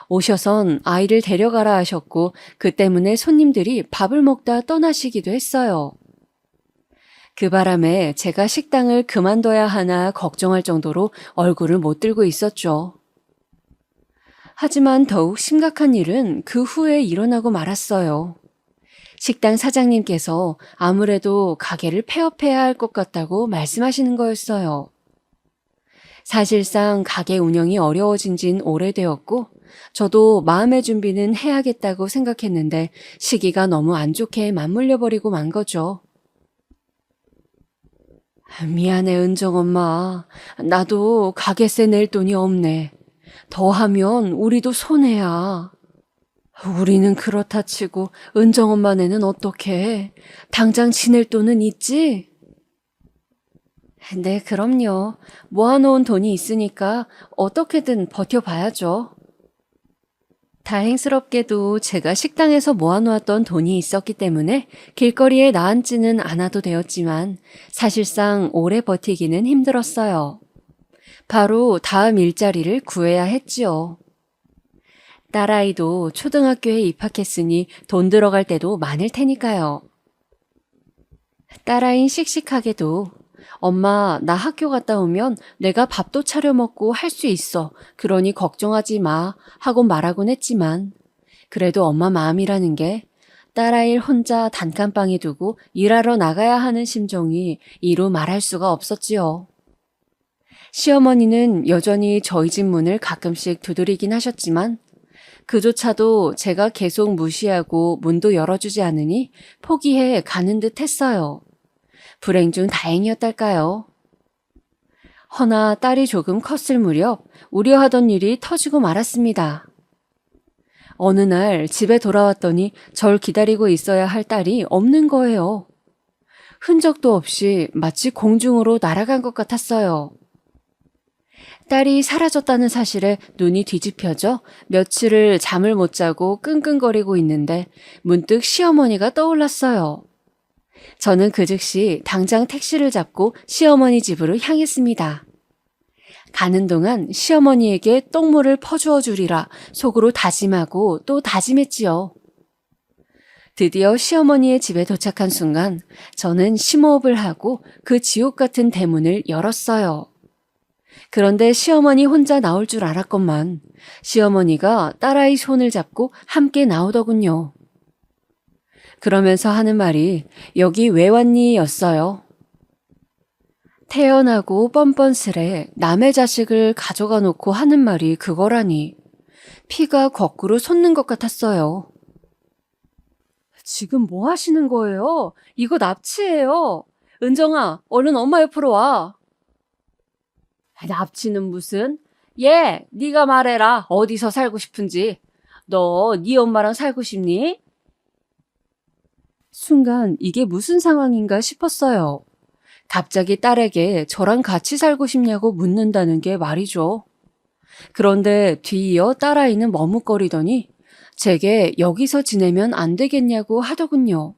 오셔선 아이를 데려가라 하셨고 그 때문에 손님들이 밥을 먹다 떠나시기도 했어요. 그 바람에 제가 식당을 그만둬야 하나 걱정할 정도로 얼굴을 못 들고 있었죠. 하지만 더욱 심각한 일은 그 후에 일어나고 말았어요. 식당 사장님께서 아무래도 가게를 폐업해야 할 것 같다고 말씀하시는 거였어요. 사실상 가게 운영이 어려워진 지는 오래되었고 저도 마음의 준비는 해야겠다고 생각했는데 시기가 너무 안 좋게 맞물려 버리고 만 거죠. 미안해 은정 엄마. 나도 가게세 낼 돈이 없네. 더하면 우리도 손해야. 우리는 그렇다 치고 은정 엄마네는 어떡해? 당장 지낼 돈은 있지? 네, 그럼요. 모아놓은 돈이 있으니까 어떻게든 버텨봐야죠. 다행스럽게도 제가 식당에서 모아놓았던 돈이 있었기 때문에 길거리에 나앉지는 않아도 되었지만 사실상 오래 버티기는 힘들었어요. 바로 다음 일자리를 구해야 했지요. 딸아이도 초등학교에 입학했으니 돈 들어갈 때도 많을 테니까요. 딸아이는 씩씩하게도 엄마, 나 학교 갔다 오면 내가 밥도 차려 먹고 할 수 있어. 그러니 걱정하지 마. 하고 말하곤 했지만 그래도 엄마 마음이라는 게 딸아이를 혼자 단칸방에 두고 일하러 나가야 하는 심정이 이루 말할 수가 없었지요. 시어머니는 여전히 저희 집 문을 가끔씩 두드리긴 하셨지만 그조차도 제가 계속 무시하고 문도 열어주지 않으니 포기해 가는 듯 했어요. 불행 중 다행이었달까요? 허나 딸이 조금 컸을 무렵 우려하던 일이 터지고 말았습니다. 어느 날 집에 돌아왔더니 절 기다리고 있어야 할 딸이 없는 거예요. 흔적도 없이 마치 공중으로 날아간 것 같았어요. 딸이 사라졌다는 사실에 눈이 뒤집혀져 며칠을 잠을 못 자고 끙끙거리고 있는데 문득 시어머니가 떠올랐어요. 저는 그 즉시 당장 택시를 잡고 시어머니 집으로 향했습니다. 가는 동안 시어머니에게 똥물을 퍼주어 주리라 속으로 다짐하고 또 다짐했지요. 드디어 시어머니의 집에 도착한 순간 저는 심호흡을 하고 그 지옥 같은 대문을 열었어요. 그런데 시어머니 혼자 나올 줄 알았건만 시어머니가 딸아이 손을 잡고 함께 나오더군요. 그러면서 하는 말이 여기 왜 왔니? 였어요. 태연하고 뻔뻔스레 남의 자식을 가져가 놓고 하는 말이 그거라니 피가 거꾸로 솟는 것 같았어요. 지금 뭐 하시는 거예요? 이거 납치예요. 은정아, 얼른 엄마 옆으로 와. 납치는 무슨? 얘, 네가 말해라. 어디서 살고 싶은지. 너 네 엄마랑 살고 싶니? 순간 이게 무슨 상황인가 싶었어요. 갑자기 딸에게 저랑 같이 살고 싶냐고 묻는다는 게 말이죠. 그런데 뒤이어 딸아이는 머뭇거리더니 제게 여기서 지내면 안 되겠냐고 하더군요.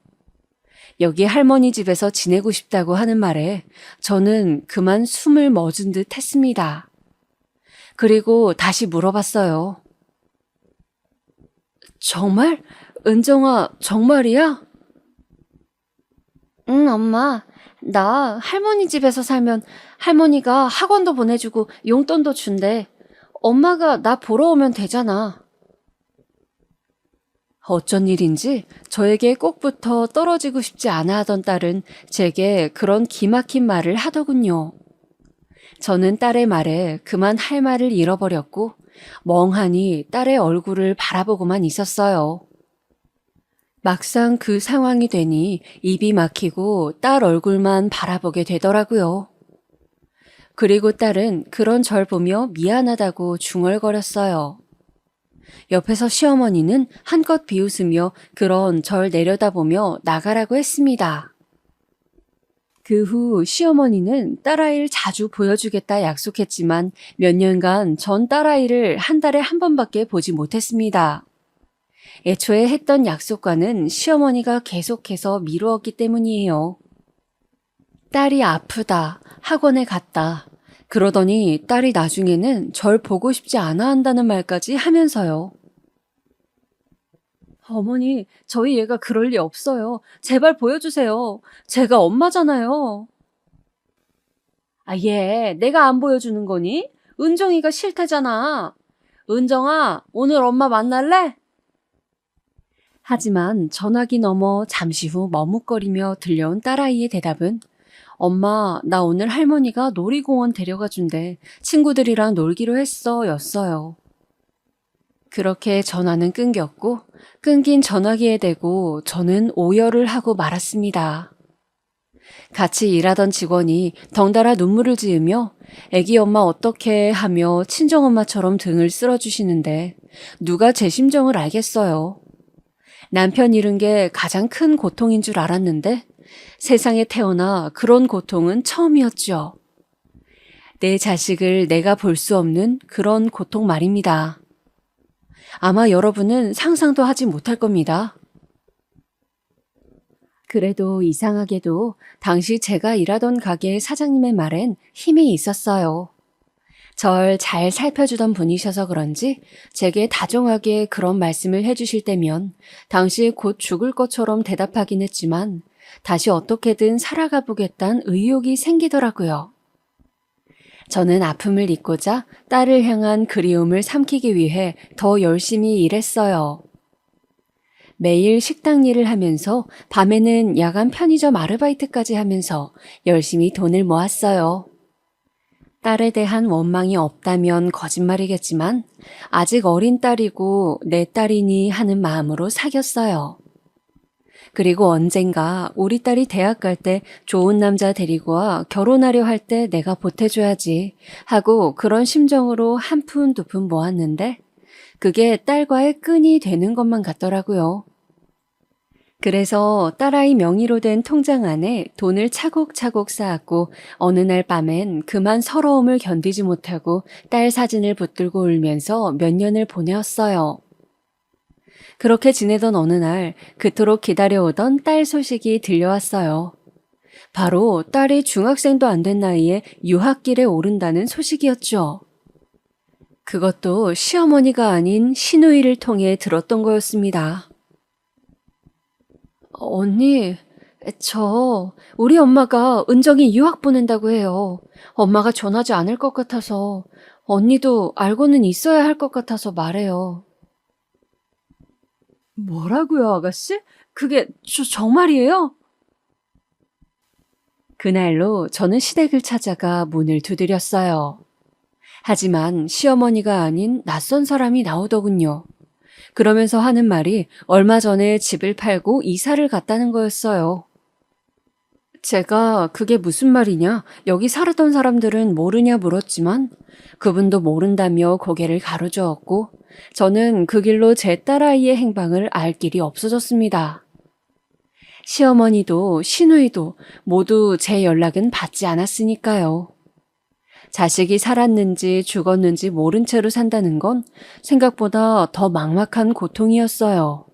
여기 할머니 집에서 지내고 싶다고 하는 말에 저는 그만 숨을 멎은 듯 했습니다. 그리고 다시 물어봤어요. 정말? 은정아, 정말이야? 응, 엄마. 나 할머니 집에서 살면 할머니가 학원도 보내주고 용돈도 준대. 엄마가 나 보러 오면 되잖아. 어쩐 일인지 저에게 꼭 붙어 떨어지고 싶지 않아 하던 딸은 제게 그런 기막힌 말을 하더군요. 저는 딸의 말에 그만 할 말을 잃어버렸고 멍하니 딸의 얼굴을 바라보고만 있었어요. 막상 그 상황이 되니 입이 막히고 딸 얼굴만 바라보게 되더라고요. 그리고 딸은 그런 절 보며 미안하다고 중얼거렸어요. 옆에서 시어머니는 한껏 비웃으며 그런 절 내려다보며 나가라고 했습니다. 그 후 시어머니는 딸아이를 자주 보여주겠다 약속했지만 몇 년간 전 딸아이를 한 달에 한 번밖에 보지 못했습니다. 애초에 했던 약속과는 시어머니가 계속해서 미루었기 때문이에요. 딸이 아프다, 학원에 갔다. 그러더니 딸이 나중에는 절 보고 싶지 않아 한다는 말까지 하면서요. 어머니, 저희 얘가 그럴 리 없어요. 제발 보여주세요. 제가 엄마잖아요. 아, 얘, 내가 안 보여주는 거니? 은정이가 싫다잖아. 은정아, 오늘 엄마 만날래? 하지만 전화기 너머 잠시 후 머뭇거리며 들려온 딸아이의 대답은 엄마, 나 오늘 할머니가 놀이공원 데려가 준대. 친구들이랑 놀기로 했어. 였어요. 그렇게 전화는 끊겼고 끊긴 전화기에 대고 저는 오열을 하고 말았습니다. 같이 일하던 직원이 덩달아 눈물을 지으며 애기 엄마 어떡해 하며 친정엄마처럼 등을 쓸어주시는데 누가 제 심정을 알겠어요. 남편 잃은 게 가장 큰 고통인 줄 알았는데 세상에 태어나 그런 고통은 처음이었죠. 내 자식을 내가 볼 수 없는 그런 고통 말입니다. 아마 여러분은 상상도 하지 못할 겁니다. 그래도 이상하게도 당시 제가 일하던 가게의 사장님의 말엔 힘이 있었어요. 절 잘 살펴주던 분이셔서 그런지 제게 다정하게 그런 말씀을 해주실 때면 당시 곧 죽을 것처럼 대답하긴 했지만 다시 어떻게든 살아가 보겠다는 의욕이 생기더라고요. 저는 아픔을 잊고자 딸을 향한 그리움을 삼키기 위해 더 열심히 일했어요. 매일 식당 일을 하면서 밤에는 야간 편의점 아르바이트까지 하면서 열심히 돈을 모았어요. 딸에 대한 원망이 없다면 거짓말이겠지만 아직 어린 딸이고 내 딸이니 하는 마음으로 사귀었어요. 그리고 언젠가 우리 딸이 대학 갈 때 좋은 남자 데리고 와 결혼하려 할 때 내가 보태줘야지 하고 그런 심정으로 한 푼 두 푼 모았는데 그게 딸과의 끈이 되는 것만 같더라고요. 그래서 딸아이 명의로 된 통장 안에 돈을 차곡차곡 쌓았고 어느 날 밤엔 그만 서러움을 견디지 못하고 딸 사진을 붙들고 울면서 몇 년을 보내었어요. 그렇게 지내던 어느 날 그토록 기다려오던 딸 소식이 들려왔어요. 바로 딸이 중학생도 안 된 나이에 유학길에 오른다는 소식이었죠. 그것도 시어머니가 아닌 시누이를 통해 들었던 거였습니다. 언니, 우리 엄마가 은정이 유학 보낸다고 해요. 엄마가 전하지 않을 것 같아서, 언니도 알고는 있어야 할 것 같아서 말해요. 뭐라고요, 아가씨? 그게 정말이에요? 그날로 저는 시댁을 찾아가 문을 두드렸어요. 하지만 시어머니가 아닌 낯선 사람이 나오더군요. 그러면서 하는 말이 얼마 전에 집을 팔고 이사를 갔다는 거였어요. 제가 그게 무슨 말이냐, 여기 살았던 사람들은 모르냐 물었지만 그분도 모른다며 고개를 가로저었고 저는 그 길로 제 딸아이의 행방을 알 길이 없어졌습니다. 시어머니도 시누이도 모두 제 연락은 받지 않았으니까요. 자식이 살았는지 죽었는지 모른 채로 산다는 건 생각보다 더 막막한 고통이었어요.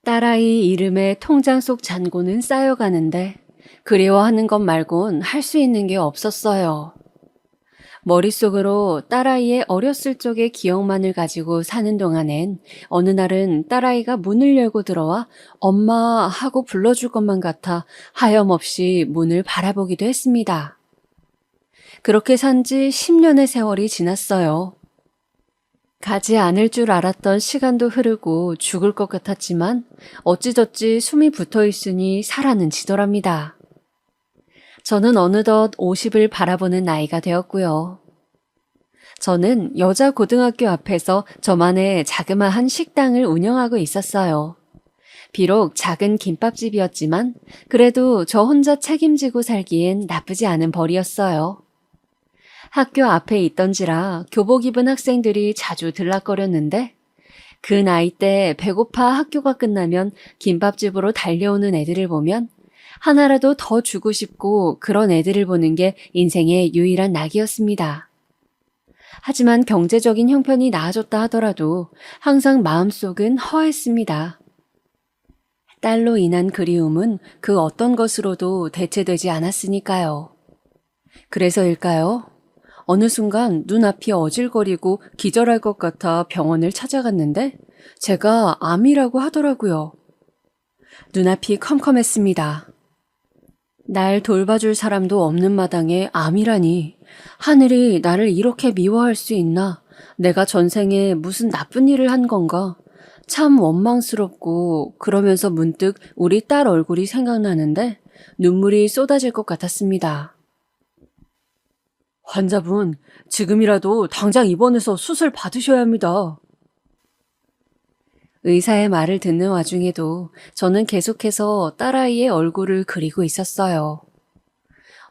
딸아이 이름에 통장 속 잔고는 쌓여가는데 그리워하는 것 말곤 할 수 있는 게 없었어요. 머릿속으로 딸아이의 어렸을 적의 기억만을 가지고 사는 동안엔 어느 날은 딸아이가 문을 열고 들어와 엄마 하고 불러줄 것만 같아 하염없이 문을 바라보기도 했습니다. 그렇게 산 지 10년의 세월이 지났어요. 가지 않을 줄 알았던 시간도 흐르고 죽을 것 같았지만 어찌저찌 숨이 붙어 있으니 살아는 지더랍니다. 저는 어느덧 50을 바라보는 나이가 되었고요. 저는 여자 고등학교 앞에서 저만의 자그마한 식당을 운영하고 있었어요. 비록 작은 김밥집이었지만 그래도 저 혼자 책임지고 살기엔 나쁘지 않은 벌이었어요. 학교 앞에 있던지라 교복 입은 학생들이 자주 들락거렸는데 그 나이 때 배고파 학교가 끝나면 김밥집으로 달려오는 애들을 보면 하나라도 더 주고 싶고 그런 애들을 보는 게 인생의 유일한 낙이었습니다. 하지만 경제적인 형편이 나아졌다 하더라도 항상 마음속은 허했습니다. 딸로 인한 그리움은 그 어떤 것으로도 대체되지 않았으니까요. 그래서일까요? 어느 순간 눈앞이 어질거리고 기절할 것 같아 병원을 찾아갔는데 제가 암이라고 하더라고요. 눈앞이 컴컴했습니다. 날 돌봐줄 사람도 없는 마당에 암이라니. 하늘이 나를 이렇게 미워할 수 있나? 내가 전생에 무슨 나쁜 일을 한 건가? 참 원망스럽고 그러면서 문득 우리 딸 얼굴이 생각나는데 눈물이 쏟아질 것 같았습니다. 환자분, 지금이라도 당장 입원해서 수술 받으셔야 합니다. 의사의 말을 듣는 와중에도 저는 계속해서 딸아이의 얼굴을 그리고 있었어요.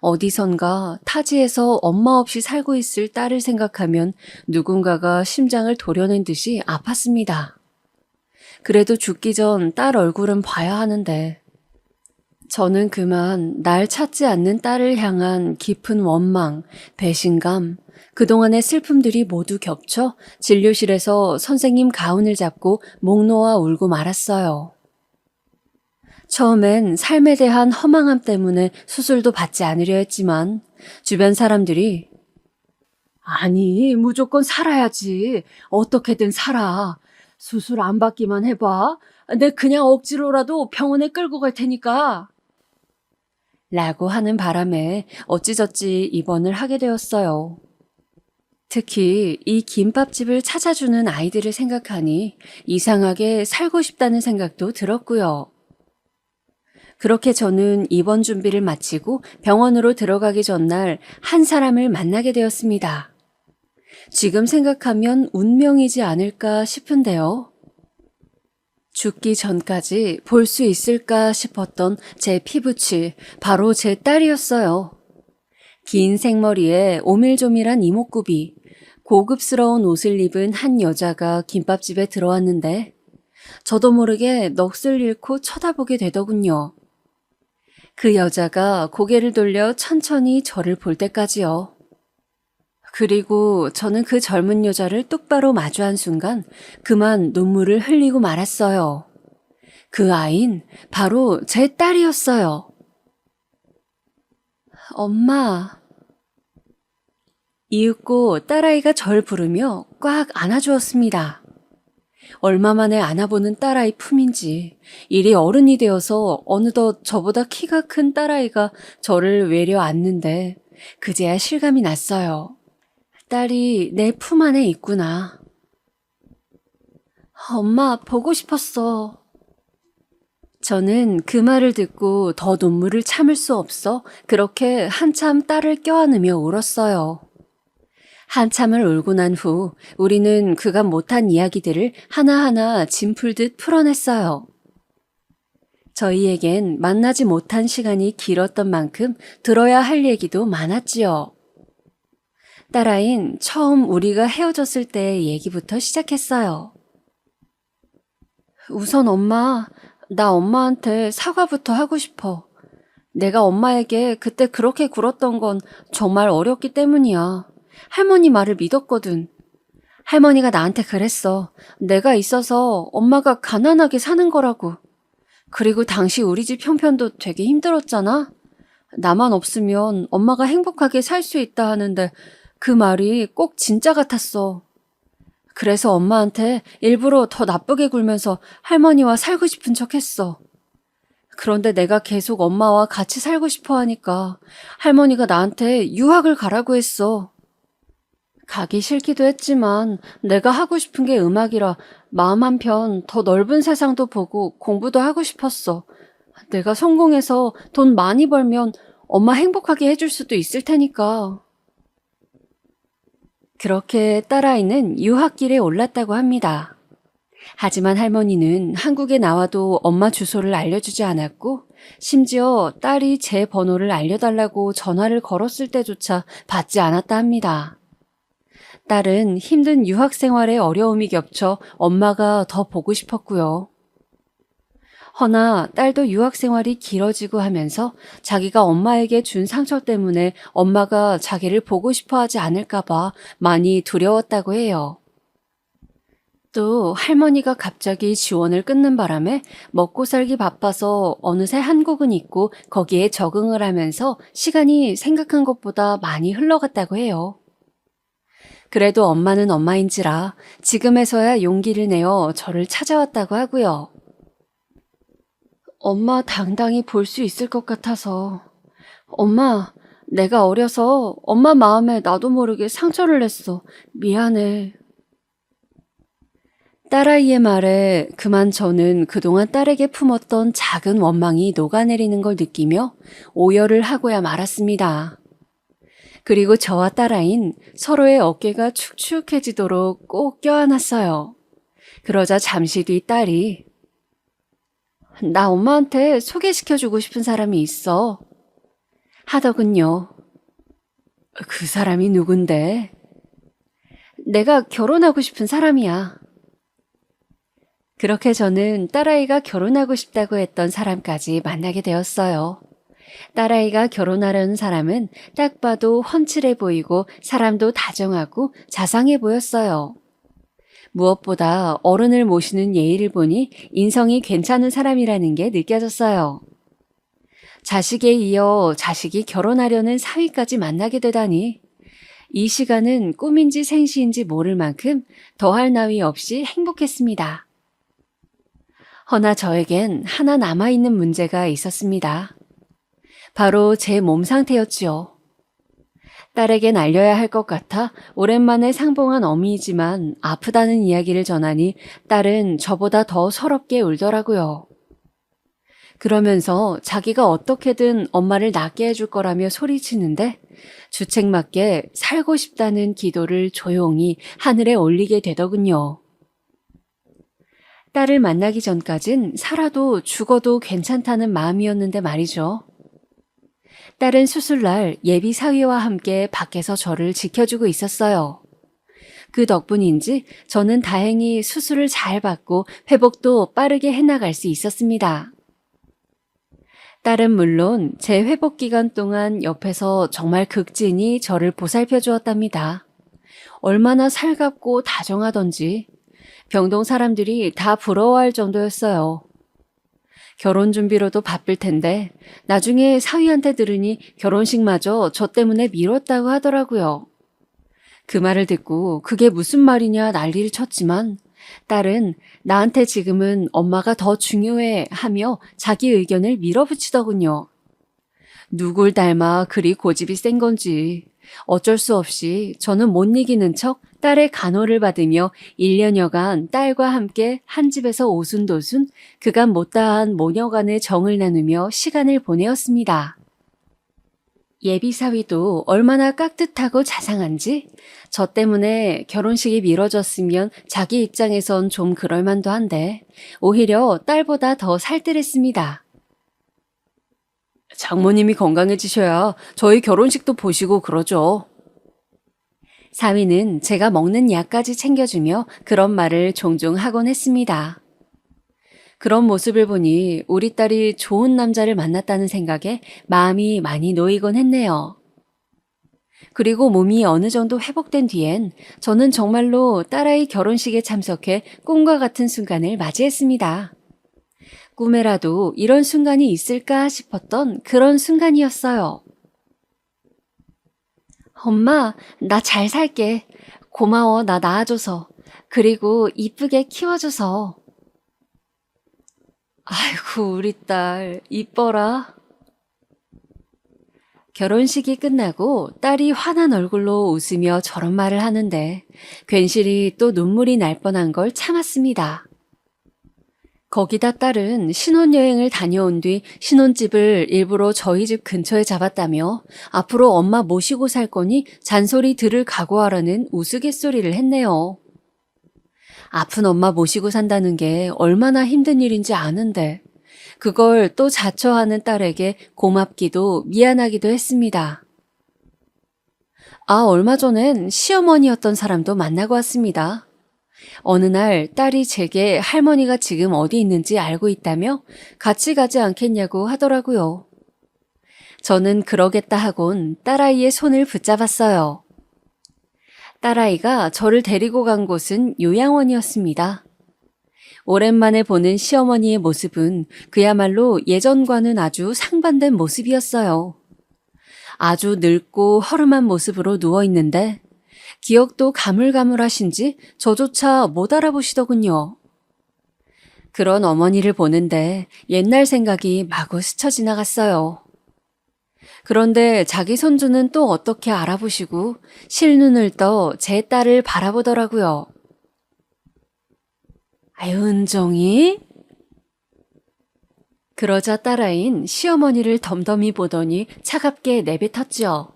어디선가 타지에서 엄마 없이 살고 있을 딸을 생각하면 누군가가 심장을 도려낸 듯이 아팠습니다. 그래도 죽기 전 딸 얼굴은 봐야 하는데 저는 그만 날 찾지 않는 딸을 향한 깊은 원망, 배신감, 그동안의 슬픔들이 모두 겹쳐 진료실에서 선생님 가운을 잡고 목 놓아 울고 말았어요. 처음엔 삶에 대한 허망함 때문에 수술도 받지 않으려 했지만 주변 사람들이 아니, 무조건 살아야지. 어떻게든 살아. 수술 안 받기만 해봐. 내 그냥 억지로라도 병원에 끌고 갈 테니까. 라고 하는 바람에 어찌저찌 입원을 하게 되었어요. 특히 이 김밥집을 찾아주는 아이들을 생각하니 이상하게 살고 싶다는 생각도 들었고요. 그렇게 저는 입원 준비를 마치고 병원으로 들어가기 전날 한 사람을 만나게 되었습니다. 지금 생각하면 운명이지 않을까 싶은데요. 죽기 전까지 볼 수 있을까 싶었던 제 피부치, 바로 제 딸이었어요. 긴 생머리에 오밀조밀한 이목구비, 고급스러운 옷을 입은 한 여자가 김밥집에 들어왔는데 저도 모르게 넋을 잃고 쳐다보게 되더군요. 그 여자가 고개를 돌려 천천히 저를 볼 때까지요. 그리고 저는 그 젊은 여자를 똑바로 마주한 순간 그만 눈물을 흘리고 말았어요. 그 아인 바로 제 딸이었어요. 엄마. 이윽고 딸아이가 절 부르며 꽉 안아주었습니다. 얼마 만에 안아보는 딸아이 품인지 이리 어른이 되어서 어느덧 저보다 키가 큰 딸아이가 저를 외려 안는데 그제야 실감이 났어요. 딸이 내 품 안에 있구나. 엄마, 보고 싶었어. 저는 그 말을 듣고 더 눈물을 참을 수 없어 그렇게 한참 딸을 껴안으며 울었어요. 한참을 울고 난 후 우리는 그간 못한 이야기들을 하나하나 짐 풀듯 풀어냈어요. 저희에겐 만나지 못한 시간이 길었던 만큼 들어야 할 얘기도 많았지요. 딸아인 처음 우리가 헤어졌을 때의 얘기부터 시작했어요. 우선 엄마, 나 엄마한테 사과부터 하고 싶어. 내가 엄마에게 그때 그렇게 굴었던 건 정말 어렸기 때문이야. 할머니 말을 믿었거든. 할머니가 나한테 그랬어. 내가 있어서 엄마가 가난하게 사는 거라고. 그리고 당시 우리 집 형편도 되게 힘들었잖아. 나만 없으면 엄마가 행복하게 살 수 있다 하는데 그 말이 꼭 진짜 같았어. 그래서 엄마한테 일부러 더 나쁘게 굴면서 할머니와 살고 싶은 척 했어. 그런데 내가 계속 엄마와 같이 살고 싶어 하니까 할머니가 나한테 유학을 가라고 했어. 가기 싫기도 했지만 내가 하고 싶은 게 음악이라 마음 한편 더 넓은 세상도 보고 공부도 하고 싶었어. 내가 성공해서 돈 많이 벌면 엄마 행복하게 해줄 수도 있을 테니까. 그렇게 딸아이는 유학길에 올랐다고 합니다. 하지만 할머니는 한국에 나와도 엄마 주소를 알려주지 않았고 심지어 딸이 제 번호를 알려달라고 전화를 걸었을 때조차 받지 않았다 합니다. 딸은 힘든 유학 생활에 어려움이 겹쳐 엄마가 더 보고 싶었고요. 허나 딸도 유학 생활이 길어지고 하면서 자기가 엄마에게 준 상처 때문에 엄마가 자기를 보고 싶어 하지 않을까봐 많이 두려웠다고 해요. 또 할머니가 갑자기 지원을 끊는 바람에 먹고 살기 바빠서 어느새 한국은 있고 거기에 적응을 하면서 시간이 생각한 것보다 많이 흘러갔다고 해요. 그래도 엄마는 엄마인지라 지금에서야 용기를 내어 저를 찾아왔다고 하고요. 엄마 당당히 볼 수 있을 것 같아서. 엄마, 내가 어려서 엄마 마음에 나도 모르게 상처를 냈어. 미안해. 딸아이의 말에 그만 저는 그동안 딸에게 품었던 작은 원망이 녹아내리는 걸 느끼며 오열을 하고야 말았습니다. 그리고 저와 딸아인 서로의 어깨가 축축해지도록 꼭 껴안았어요. 그러자 잠시 뒤 딸이 나 엄마한테 소개시켜주고 싶은 사람이 있어. 하더군요. 그 사람이 누군데? 내가 결혼하고 싶은 사람이야. 그렇게 저는 딸아이가 결혼하고 싶다고 했던 사람까지 만나게 되었어요. 딸아이가 결혼하려는 사람은 딱 봐도 훤칠해 보이고 사람도 다정하고 자상해 보였어요. 무엇보다 어른을 모시는 예의를 보니 인성이 괜찮은 사람이라는 게 느껴졌어요. 자식에 이어 자식이 결혼하려는 사위까지 만나게 되다니 이 시간은 꿈인지 생시인지 모를 만큼 더할 나위 없이 행복했습니다. 허나 저에겐 하나 남아있는 문제가 있었습니다. 바로 제 몸 상태였지요. 딸에겐 알려야 할 것 같아 오랜만에 상봉한 어미이지만 아프다는 이야기를 전하니 딸은 저보다 더 서럽게 울더라고요. 그러면서 자기가 어떻게든 엄마를 낫게 해줄 거라며 소리치는데 주책맞게 살고 싶다는 기도를 조용히 하늘에 올리게 되더군요. 딸을 만나기 전까진 살아도 죽어도 괜찮다는 마음이었는데 말이죠. 딸은 수술날 예비 사위와 함께 밖에서 저를 지켜주고 있었어요. 그 덕분인지 저는 다행히 수술을 잘 받고 회복도 빠르게 해나갈 수 있었습니다. 딸은 물론 제 회복 기간 동안 옆에서 정말 극진히 저를 보살펴 주었답니다. 얼마나 살갑고 다정하던지 병동 사람들이 다 부러워할 정도였어요. 결혼 준비로도 바쁠 텐데 나중에 사위한테 들으니 결혼식마저 저 때문에 미뤘다고 하더라고요. 그 말을 듣고 그게 무슨 말이냐 난리를 쳤지만 딸은 나한테 지금은 엄마가 더 중요해 하며 자기 의견을 밀어붙이더군요. 누굴 닮아 그리 고집이 센 건지 어쩔 수 없이 저는 못 이기는 척 딸의 간호를 받으며 1년여간 딸과 함께 한 집에서 오순도순 그간 못다한 모녀간의 정을 나누며 시간을 보내었습니다. 예비사위도 얼마나 깍듯하고 자상한지 저 때문에 결혼식이 미뤄졌으면 자기 입장에선 좀 그럴만도 한데 오히려 딸보다 더 살뜰했습니다. 장모님이 건강해지셔야 저희 결혼식도 보시고 그러죠. 사위는 제가 먹는 약까지 챙겨주며 그런 말을 종종 하곤 했습니다. 그런 모습을 보니 우리 딸이 좋은 남자를 만났다는 생각에 마음이 많이 놓이곤 했네요. 그리고 몸이 어느 정도 회복된 뒤엔 저는 정말로 딸아이 결혼식에 참석해 꿈과 같은 순간을 맞이했습니다. 꿈에라도 이런 순간이 있을까 싶었던 그런 순간이었어요. 엄마, 나 잘 살게. 고마워, 나 낳아줘서. 그리고 이쁘게 키워줘서. 아이고, 우리 딸, 이뻐라. 결혼식이 끝나고 딸이 환한 얼굴로 웃으며 저런 말을 하는데 괜시리 또 눈물이 날 뻔한 걸 참았습니다. 거기다 딸은 신혼여행을 다녀온 뒤 신혼집을 일부러 저희 집 근처에 잡았다며 앞으로 엄마 모시고 살 거니 잔소리 들을 각오하라는 우스갯소리를 했네요. 아픈 엄마 모시고 산다는 게 얼마나 힘든 일인지 아는데 그걸 또 자처하는 딸에게 고맙기도 미안하기도 했습니다. 얼마 전엔 시어머니였던 사람도 만나고 왔습니다. 어느 날 딸이 제게 할머니가 지금 어디 있는지 알고 있다며 같이 가지 않겠냐고 하더라고요. 저는 그러겠다 하곤 딸아이의 손을 붙잡았어요. 딸아이가 저를 데리고 간 곳은 요양원이었습니다. 오랜만에 보는 시어머니의 모습은 그야말로 예전과는 아주 상반된 모습이었어요. 아주 늙고 허름한 모습으로 누워있는데 기억도 가물가물하신지 저조차 못 알아보시더군요. 그런 어머니를 보는데 옛날 생각이 마구 스쳐 지나갔어요. 그런데 자기 손주는 또 어떻게 알아보시고 실눈을 떠 제 딸을 바라보더라고요. 아유, 은정이? 그러자 딸아이는 시어머니를 덤덤히 보더니 차갑게 내뱉었죠.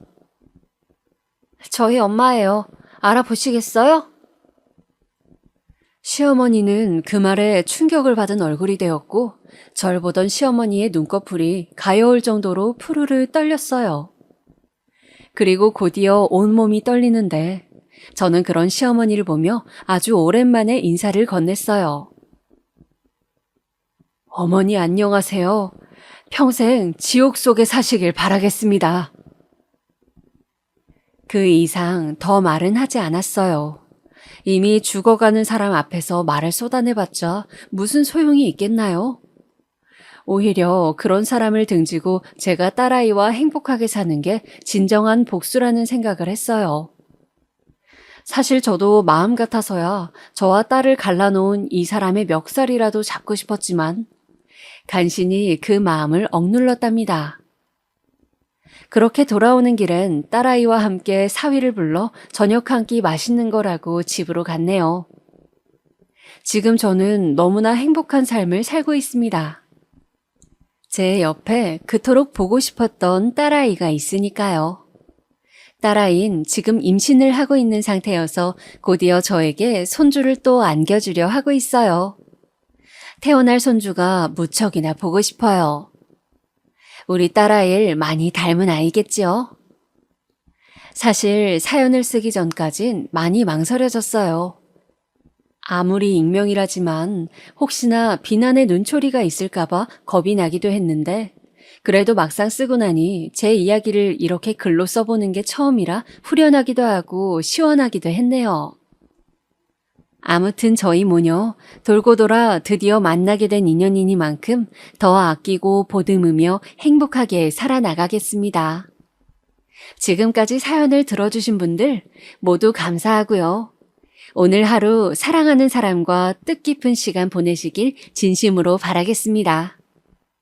저희 엄마예요. 알아보시겠어요? 시어머니는 그 말에 충격을 받은 얼굴이 되었고 절 보던 시어머니의 눈꺼풀이 가여울 정도로 푸르르 떨렸어요. 그리고 곧이어 온몸이 떨리는데 저는 그런 시어머니를 보며 아주 오랜만에 인사를 건넸어요. 어머니 안녕하세요. 평생 지옥 속에 사시길 바라겠습니다. 그 이상 더 말은 하지 않았어요. 이미 죽어가는 사람 앞에서 말을 쏟아내봤자 무슨 소용이 있겠나요? 오히려 그런 사람을 등지고 제가 딸아이와 행복하게 사는 게 진정한 복수라는 생각을 했어요. 사실 저도 마음 같아서야 저와 딸을 갈라놓은 이 사람의 멱살이라도 잡고 싶었지만 간신히 그 마음을 억눌렀답니다. 그렇게 돌아오는 길엔 딸아이와 함께 사위를 불러 저녁 한 끼 맛있는 거라고 집으로 갔네요. 지금 저는 너무나 행복한 삶을 살고 있습니다. 제 옆에 그토록 보고 싶었던 딸아이가 있으니까요. 딸아이는 지금 임신을 하고 있는 상태여서 곧이어 저에게 손주를 또 안겨주려 하고 있어요. 태어날 손주가 무척이나 보고 싶어요. 우리 딸아이를 많이 닮은 아이겠지요? 사실 사연을 쓰기 전까진 많이 망설여졌어요. 아무리 익명이라지만 혹시나 비난의 눈초리가 있을까봐 겁이 나기도 했는데 그래도 막상 쓰고 나니 제 이야기를 이렇게 글로 써보는 게 처음이라 후련하기도 하고 시원하기도 했네요. 아무튼 저희 모녀 돌고 돌아 드디어 만나게 된 인연이니만큼 더 아끼고 보듬으며 행복하게 살아나가겠습니다. 지금까지 사연을 들어주신 분들 모두 감사하고요. 오늘 하루 사랑하는 사람과 뜻깊은 시간 보내시길 진심으로 바라겠습니다.